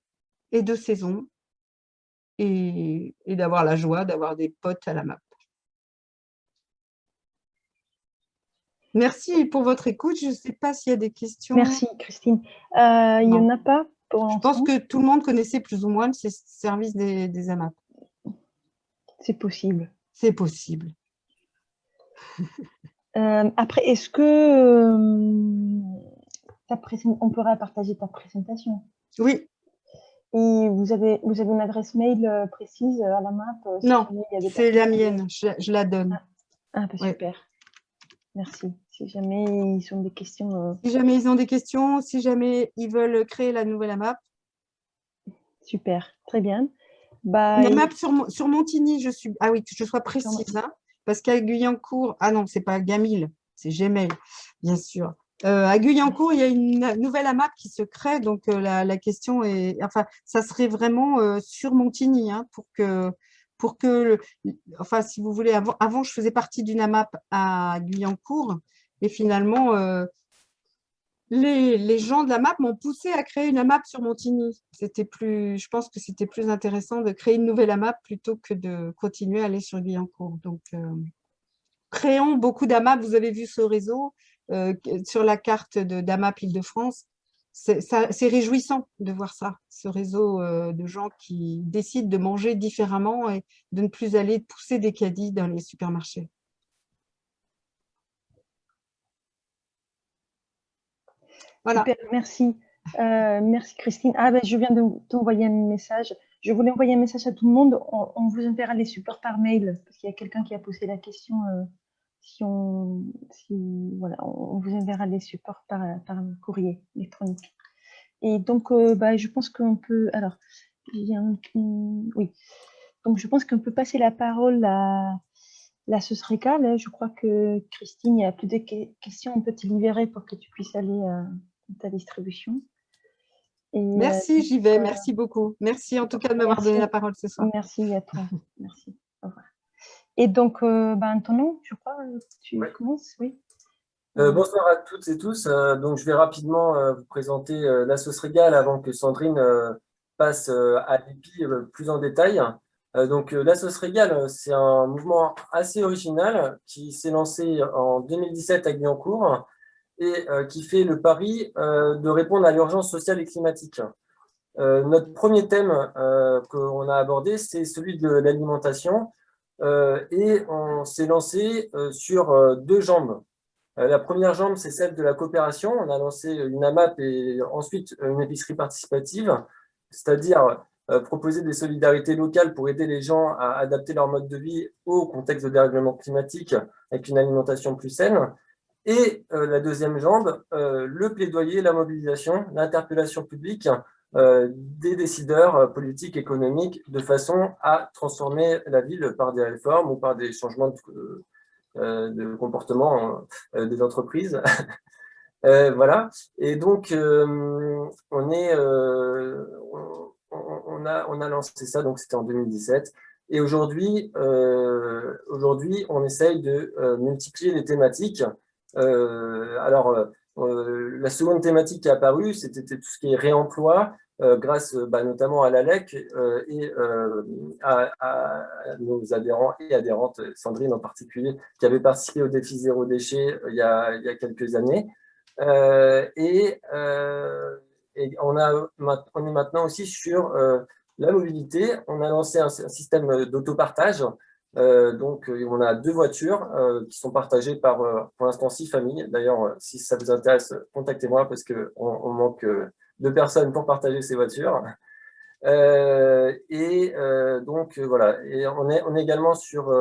[SPEAKER 8] et de saison et d'avoir la joie d'avoir des potes à l'AMAP. Merci pour votre écoute. Je ne sais pas s'il y a des questions.
[SPEAKER 1] Merci, Christine. Il n'y en a pas pour l'instant.
[SPEAKER 8] Je pense que tout le monde connaissait plus ou moins le service des AMAP.
[SPEAKER 1] C'est possible.
[SPEAKER 8] C'est possible.
[SPEAKER 1] Après, est-ce que on pourrait partager ta présentation?
[SPEAKER 8] Oui.
[SPEAKER 1] Et vous avez une adresse mail précise à l'AMAP?
[SPEAKER 8] Non, c'est la mienne. Je la donne.
[SPEAKER 1] Ah, bah, super. Merci. Si jamais ils ont des questions.
[SPEAKER 8] Si jamais ils ont des questions, si jamais ils veulent créer la nouvelle AMAP.
[SPEAKER 1] Super, très bien.
[SPEAKER 8] Bah, une AMAP sur Montigny, ah oui, que je sois précise, hein, parce qu'à Guyancourt, ah non, c'est pas Gamil, c'est Gmail, bien sûr. À Guyancourt, il y a une nouvelle AMAP qui se crée, donc la question est, enfin, ça serait vraiment sur Montigny, hein, pour que enfin, si vous voulez, avant, je faisais partie d'une AMAP à Guyancourt, et finalement, les gens de l'AMAP m'ont poussé à créer une AMAP sur Montigny. Je pense que c'était plus intéressant de créer une nouvelle AMAP plutôt que de continuer à aller sur Guyancourt. Donc, créons beaucoup d'AMAP. Vous avez vu ce réseau sur la carte d'AMAP Île-de-France. C'est réjouissant de voir ça, ce réseau de gens qui décident de manger différemment et de ne plus aller pousser des caddies dans les supermarchés. Voilà.
[SPEAKER 1] Super, merci. Merci Christine. Ah ben, je viens de t'envoyer un message. Je voulais envoyer un message à tout le monde. On vous enverra les supports par mail parce qu'il y a quelqu'un qui a posé la question. Voilà, on vous enverra les supports par courrier électronique. Et donc, je pense qu'on peut. Alors, oui. Donc, je pense qu'on peut passer la parole à la Sosrecal. Je crois que Christine, il y a plus de questions. On peut te libérer pour que tu puisses aller à ta distribution. Et,
[SPEAKER 8] merci, j'y vais. Merci beaucoup. Merci en tout cas de m'avoir donné la parole ce soir.
[SPEAKER 1] Merci à toi. Merci. Au revoir. Et donc, Antonin, je crois, tu commences, oui.
[SPEAKER 10] Bonsoir à toutes et tous. Donc, je vais rapidement vous présenter la Sosrecal avant que Sandrine passe à l'EPI plus en détail. Donc, la Sosrecal, c'est un mouvement assez original qui s'est lancé en 2017 à Guyancourt et qui fait le pari de répondre à l'urgence sociale et climatique. Notre premier thème qu'on a abordé, c'est celui de l'alimentation et on s'est lancé sur deux jambes. La première jambe, c'est celle de la coopération. On a lancé une AMAP et ensuite une épicerie participative, c'est-à-dire proposer des solidarités locales pour aider les gens à adapter leur mode de vie au contexte de dérèglement climatique avec une alimentation plus saine. Et la deuxième jambe, le plaidoyer, la mobilisation, l'interpellation publique des décideurs politiques, économiques, de façon à transformer la ville par des réformes ou par des changements de comportement des entreprises. Voilà. Et donc, on a lancé ça, donc c'était en 2017. Et aujourd'hui, on essaye de multiplier les thématiques. La seconde thématique qui est apparue, c'était tout ce qui est réemploi, grâce notamment à l'ALEC et à nos adhérents et adhérentes, Sandrine en particulier, qui avait participé au défi zéro déchet il y a quelques années. Et on est maintenant aussi sur la mobilité. On a lancé un système d'autopartage. Donc, on a 2 voitures qui sont partagées par, pour l'instant, 6 familles. D'ailleurs, si ça vous intéresse, contactez-moi parce qu'on manque 2 personnes pour partager ces voitures. Donc, voilà. Et on est également sur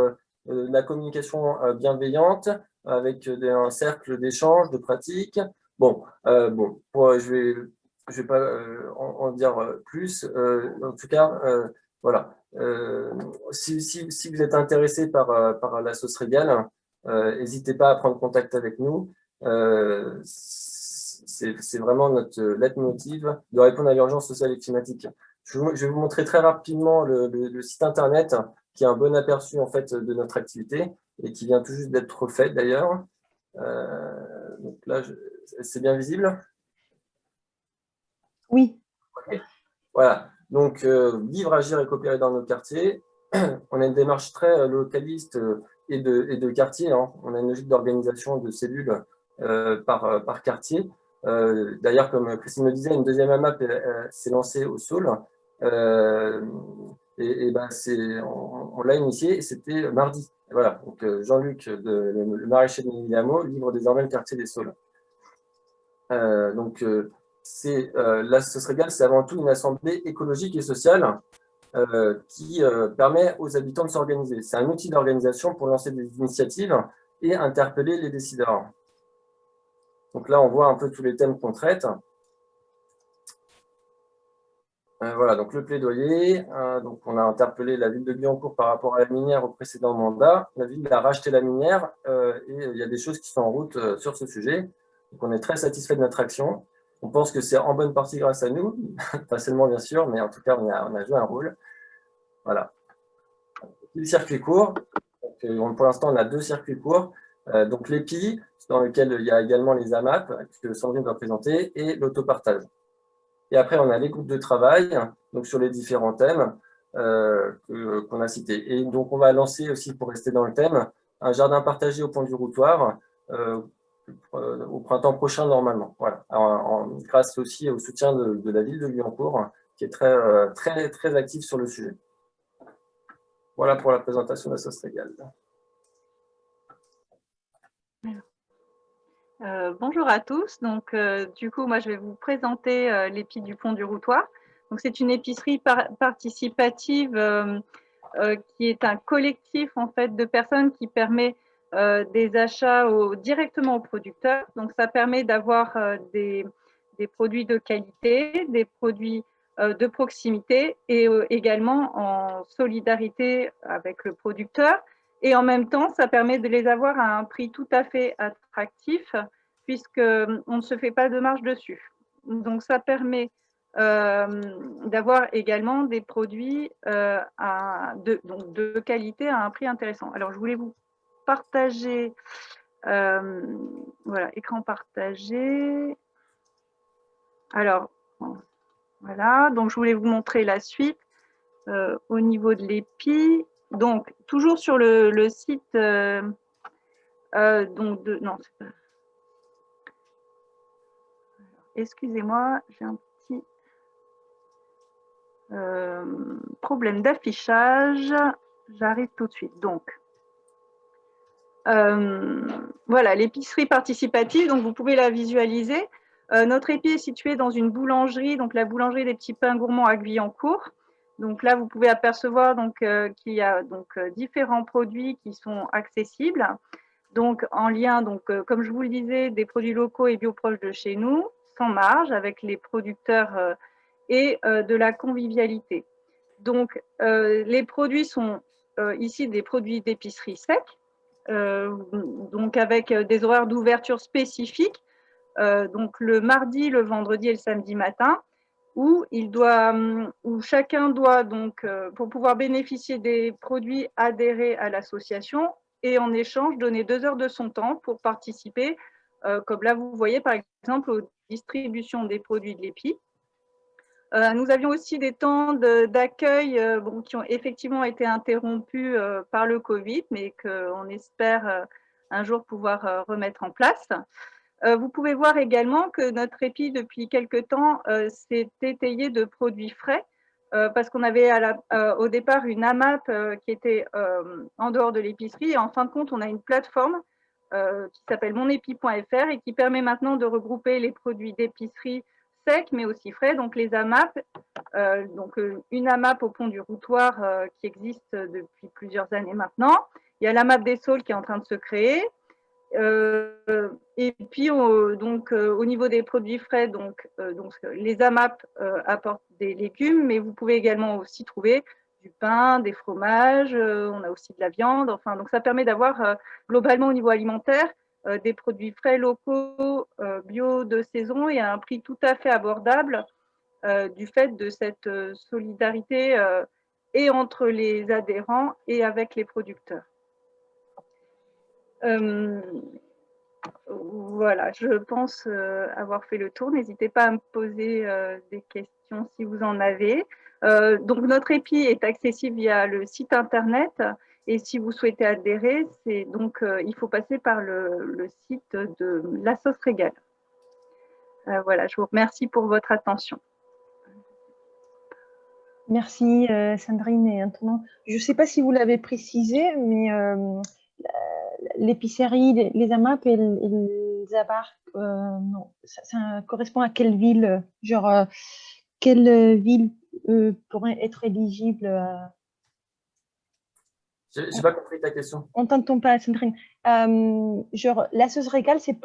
[SPEAKER 10] la communication bienveillante avec un cercle d'échange, de pratiques. Je vais pas en dire plus. En tout cas, voilà. Si vous êtes intéressé par la Sosrecal, n'hésitez pas à prendre contact avec nous. C'est vraiment notre leitmotiv de répondre à l'urgence sociale et climatique. Je vais vous montrer très rapidement le site internet qui a un bon aperçu en fait de notre activité et qui vient tout juste d'être fait d'ailleurs. Donc là, c'est bien visible?
[SPEAKER 1] Oui.
[SPEAKER 10] Okay. Voilà. Donc, vivre, agir et coopérer dans nos quartiers. On a une démarche très localiste et de quartier. Hein. On a une logique d'organisation de cellules par quartier. D'ailleurs, comme Christine me disait, une deuxième AMAP s'est lancée au Saule. On l'a initié et c'était mardi. Voilà. Donc, Jean-Luc, le maraîcher de Ménil-les-Hameaux, livre désormais le quartier des Saules. La Sosrecal, c'est avant tout une assemblée écologique et sociale qui permet aux habitants de s'organiser. C'est un outil d'organisation pour lancer des initiatives et interpeller les décideurs. Donc là, on voit un peu tous les thèmes qu'on traite. Voilà, donc le plaidoyer. Donc on a interpellé la ville de Guyancourt par rapport à la minière au précédent mandat. La ville a racheté la minière et il y a des choses qui sont en route sur ce sujet. Donc on est très satisfait de notre action. On pense que c'est en bonne partie grâce à nous, pas seulement bien sûr, mais en tout cas on a joué un rôle. Voilà. Le circuit court. Donc, pour l'instant on a 2 circuits courts. Donc l'EPI, dans lequel il y a également les AMAP que Sandrine va présenter, et l'autopartage. Et après, on a les groupes de travail, donc sur les différents thèmes qu'on a cités. Et donc, on va lancer aussi, pour rester dans le thème, un jardin partagé au pont du Routoir au printemps prochain, normalement. Voilà. Grâce aussi au soutien de la ville de Guyancourt, qui est très active sur le sujet. Voilà pour la présentation de la Sosrecal.
[SPEAKER 11] Bonjour à tous. Donc, du coup, moi, je vais vous présenter l'épi du Pont du Routoir. Donc, c'est une épicerie participative qui est un collectif en fait de personnes qui permet des achats directement aux producteurs. Donc, ça permet d'avoir des produits de qualité, des produits de proximité et également en solidarité avec le producteur. Et en même temps, ça permet de les avoir à un prix tout à fait attractif puisqu'on ne se fait pas de marge dessus. Donc, ça permet d'avoir également des produits de qualité à un prix intéressant. Alors, je voulais vous partager, voilà, écran partagé. Alors, voilà, donc je voulais vous montrer la suite au niveau de l'épi. Donc, toujours sur le site, non, c'est pas... Excusez-moi, j'ai un petit problème d'affichage. J'arrive tout de suite. Donc, voilà, l'épicerie participative, donc vous pouvez la visualiser. Notre épi est situé dans une boulangerie, donc la boulangerie des petits pains gourmands à Guyancourt. Donc là, vous pouvez apercevoir qu'il y a différents produits qui sont accessibles. Donc en lien, comme je vous le disais, des produits locaux et bio proches de chez nous, sans marge, avec les producteurs et de la convivialité. Donc les produits sont ici des produits d'épicerie sec, donc avec des horaires d'ouverture spécifiques, donc le mardi, le vendredi et le samedi matin, où chacun doit pour pouvoir bénéficier des produits adhérer à l'association et en échange donner 2 heures de son temps pour participer, comme là vous voyez par exemple aux distributions des produits de l'épi. Nous avions aussi des temps d'accueil qui ont effectivement été interrompus par le Covid, mais qu'on espère un jour pouvoir remettre en place. Vous pouvez voir également que notre épi, depuis quelques temps, s'est étayé de produits frais, parce qu'on avait au départ une AMAP qui était en dehors de l'épicerie, et en fin de compte, on a une plateforme qui s'appelle monépi.fr et qui permet maintenant de regrouper les produits d'épicerie secs, mais aussi frais, donc les AMAP, une AMAP au Pont du Routoir qui existe depuis plusieurs années maintenant. Il y a l'AMAP des Saules qui est en train de se créer. Et puis, au niveau des produits frais, les AMAP apportent des légumes, mais vous pouvez également aussi trouver du pain, des fromages, on a aussi de la viande. Enfin, donc ça permet d'avoir globalement au niveau alimentaire des produits frais locaux, bio de saison et à un prix tout à fait abordable du fait de cette solidarité et entre les adhérents et avec les producteurs. Voilà, je pense avoir fait le tour. N'hésitez pas à me poser des questions si vous en avez. Donc, notre épi est accessible via le site internet et si vous souhaitez adhérer, il faut passer par le site de la Sauce Régale. Voilà, je vous remercie pour votre attention.
[SPEAKER 1] Merci Sandrine et Antonin. Je ne sais pas si vous l'avez précisé, mais l'épicerie, les AMAP et les ABAR, non, ça correspond à quelle ville? Genre, quelle ville pourrait être éligible à...
[SPEAKER 10] J'ai pas compris ta question.
[SPEAKER 1] On t'entend pas, Sandrine. Genre, la Sauce Régale, c'est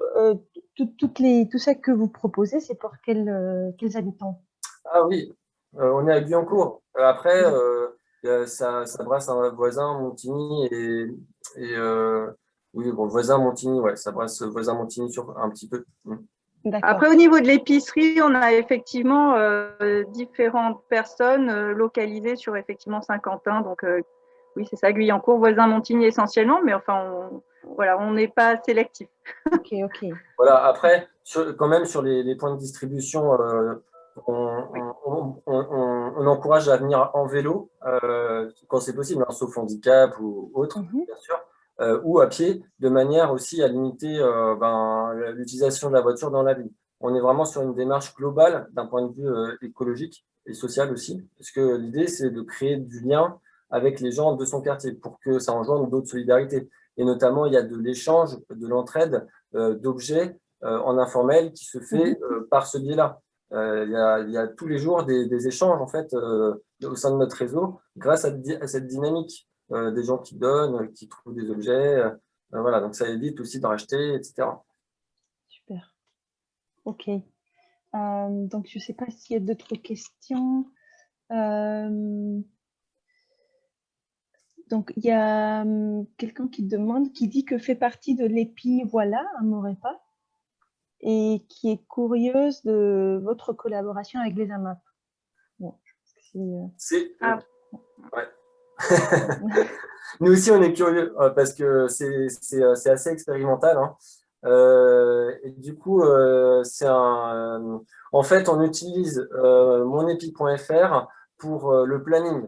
[SPEAKER 1] tout ça que vous proposez, c'est pour quels habitants?
[SPEAKER 10] Ah oui, on est à Guyancourt. Après, ça brasse un voisin, Montigny, oui, bon, voisin Montigny, ouais, ça brasse voisin Montigny sur un petit peu.
[SPEAKER 11] Après, au niveau de l'épicerie, on a effectivement différentes personnes localisées sur effectivement Saint-Quentin. Donc, oui, c'est ça, Guyancourt, voisin Montigny essentiellement, mais enfin, on n'est pas sélectif.
[SPEAKER 1] Ok.
[SPEAKER 10] Voilà, après, quand même, sur les points de distribution, on encourage à venir en vélo quand c'est possible, hein, sauf handicap ou autre, bien sûr, ou à pied, de manière aussi à limiter l'utilisation de la voiture dans la ville. On est vraiment sur une démarche globale d'un point de vue écologique et social aussi, parce que l'idée, c'est de créer du lien avec les gens de son quartier pour que ça engendre d'autres solidarités. Et notamment, il y a de l'échange, de l'entraide d'objets en informel qui se fait par ce biais-là. Il y a tous les jours des échanges en fait au sein de notre réseau grâce à cette dynamique des gens qui donnent, qui trouvent des objets. Voilà, donc ça évite aussi d'en racheter, etc.
[SPEAKER 1] Super. Ok. Donc, je ne sais pas s'il y a d'autres questions. Donc, il y a quelqu'un qui demande, qui dit que fait partie de l'EPI Voilà à Maurepas et qui est curieuse de votre collaboration avec les AMAP. Bon,
[SPEAKER 10] ouais. Nous aussi, on est curieux parce que c'est assez expérimental. Hein. Et du coup, en fait, on utilise monepi.fr pour le planning.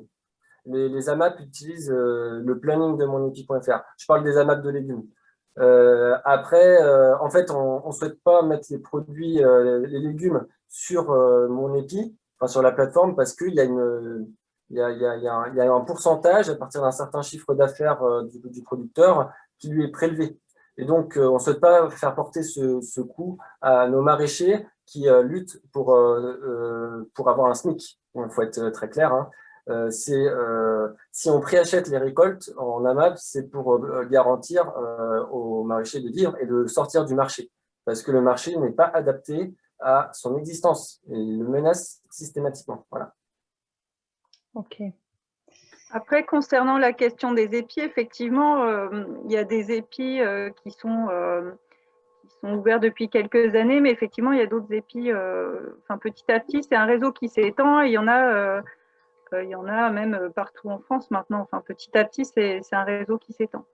[SPEAKER 10] Les AMAP utilisent le planning de monepi.fr. Je parle des AMAP de légumes. Après, en fait, on ne souhaite pas mettre les produits, les légumes sur Monepi, enfin sur la plateforme, parce qu'il y a il y a un pourcentage à partir d'un certain chiffre d'affaires du producteur qui lui est prélevé. Et donc, on ne souhaite pas faire porter ce coût à nos maraîchers qui luttent pour avoir un SMIC. Il faut être très clair. Hein. Si on préachète les récoltes en AMAP, c'est pour garantir aux maraîchers de vivre et de sortir du marché. Parce que le marché n'est pas adapté à son existence. Et il le menace systématiquement. Voilà.
[SPEAKER 1] Ok.
[SPEAKER 11] Après, concernant la question des épis, effectivement, il y a des épis qui sont ouverts depuis quelques années, mais effectivement, il y a d'autres épis. Petit à petit, c'est un réseau qui s'étend et il y en a même partout en France maintenant. Enfin, petit à petit, c'est un réseau qui s'étend.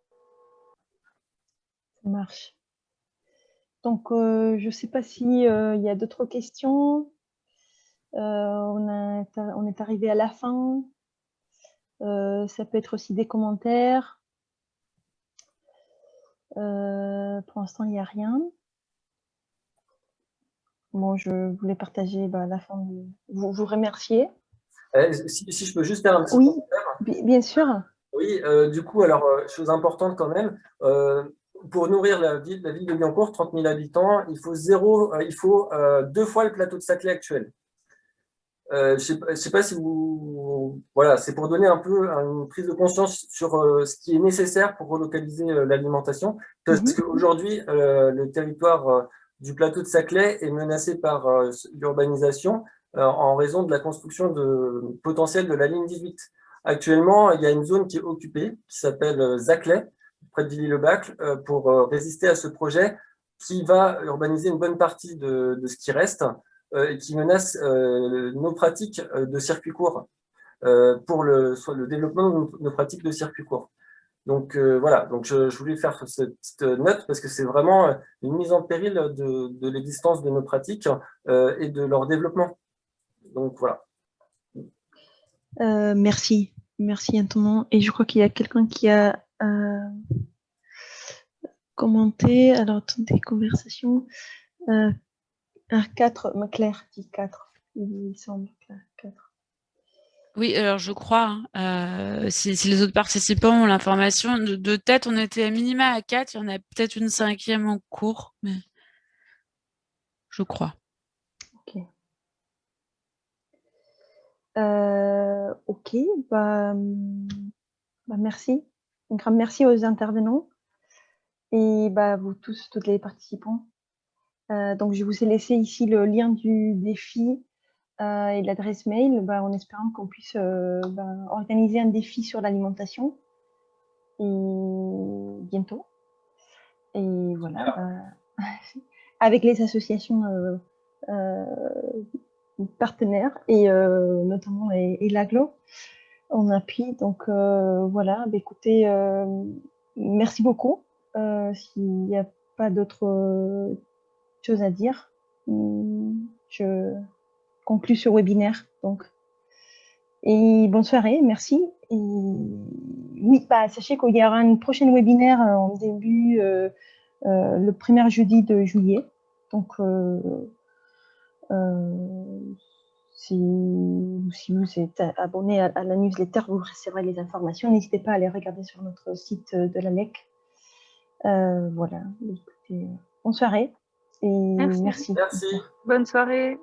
[SPEAKER 1] Ça marche. Donc, je ne sais pas s'il y a d'autres questions. On est arrivé à la fin. Ça peut être aussi des commentaires. Pour l'instant, il n'y a rien. Bon, je voulais partager à la fin, vous remercier.
[SPEAKER 10] Si je peux juste faire un petit
[SPEAKER 1] commentaire. Bien sûr.
[SPEAKER 10] Oui, du coup, alors, chose importante quand même, pour nourrir la ville de Billancourt, 30 000 habitants, il faut 2 fois le plateau de Saclay actuel. Je ne sais pas si vous... Voilà, c'est pour donner un peu une prise de conscience sur ce qui est nécessaire pour relocaliser l'alimentation. Parce qu'aujourd'hui, le territoire du plateau de Saclay est menacé par l'urbanisation en raison de la construction potentielle de la ligne 18. Actuellement, il y a une zone qui est occupée, qui s'appelle Zaclay, près de Villy-le-Bac, pour résister à ce projet qui va urbaniser une bonne partie de ce qui reste et qui menace nos pratiques de circuit court pour le développement de nos pratiques de circuit court. Donc voilà, donc je voulais faire cette petite note parce que c'est vraiment une mise en péril de l'existence de nos pratiques et de leur développement. Donc voilà.
[SPEAKER 1] Merci Antonin. Et je crois qu'il y a quelqu'un qui a commenté. Alors, attendez, conversation. R4, Claire dit 4. Il semble 4.
[SPEAKER 2] Oui, alors je crois, si les autres participants ont l'information, de tête, on était à minima à 4, il y en a peut-être une 5e en cours, mais je crois.
[SPEAKER 1] Ok. Ok, merci. Un grand merci aux intervenants et vous tous, toutes les participants. Donc, je vous ai laissé ici le lien du défi et l'adresse mail, en espérant qu'on puisse organiser un défi sur l'alimentation et bientôt. Et voilà, avec les associations partenaires et notamment et l'AGLO en appui. Donc voilà, écoutez, merci beaucoup. S'il n'y a pas d'autres choses à dire, je conclue ce webinaire. Donc. Et bonne soirée, merci. Et oui, sachez qu'il y aura un prochain webinaire en début, le premier jeudi de juillet. Donc, si vous êtes abonné à la newsletter, vous recevrez les informations. N'hésitez pas à les regarder sur notre site de la LEC. Voilà, écoutez, bonne soirée et
[SPEAKER 11] Merci.
[SPEAKER 1] merci.
[SPEAKER 10] Merci.
[SPEAKER 11] Bonne soirée.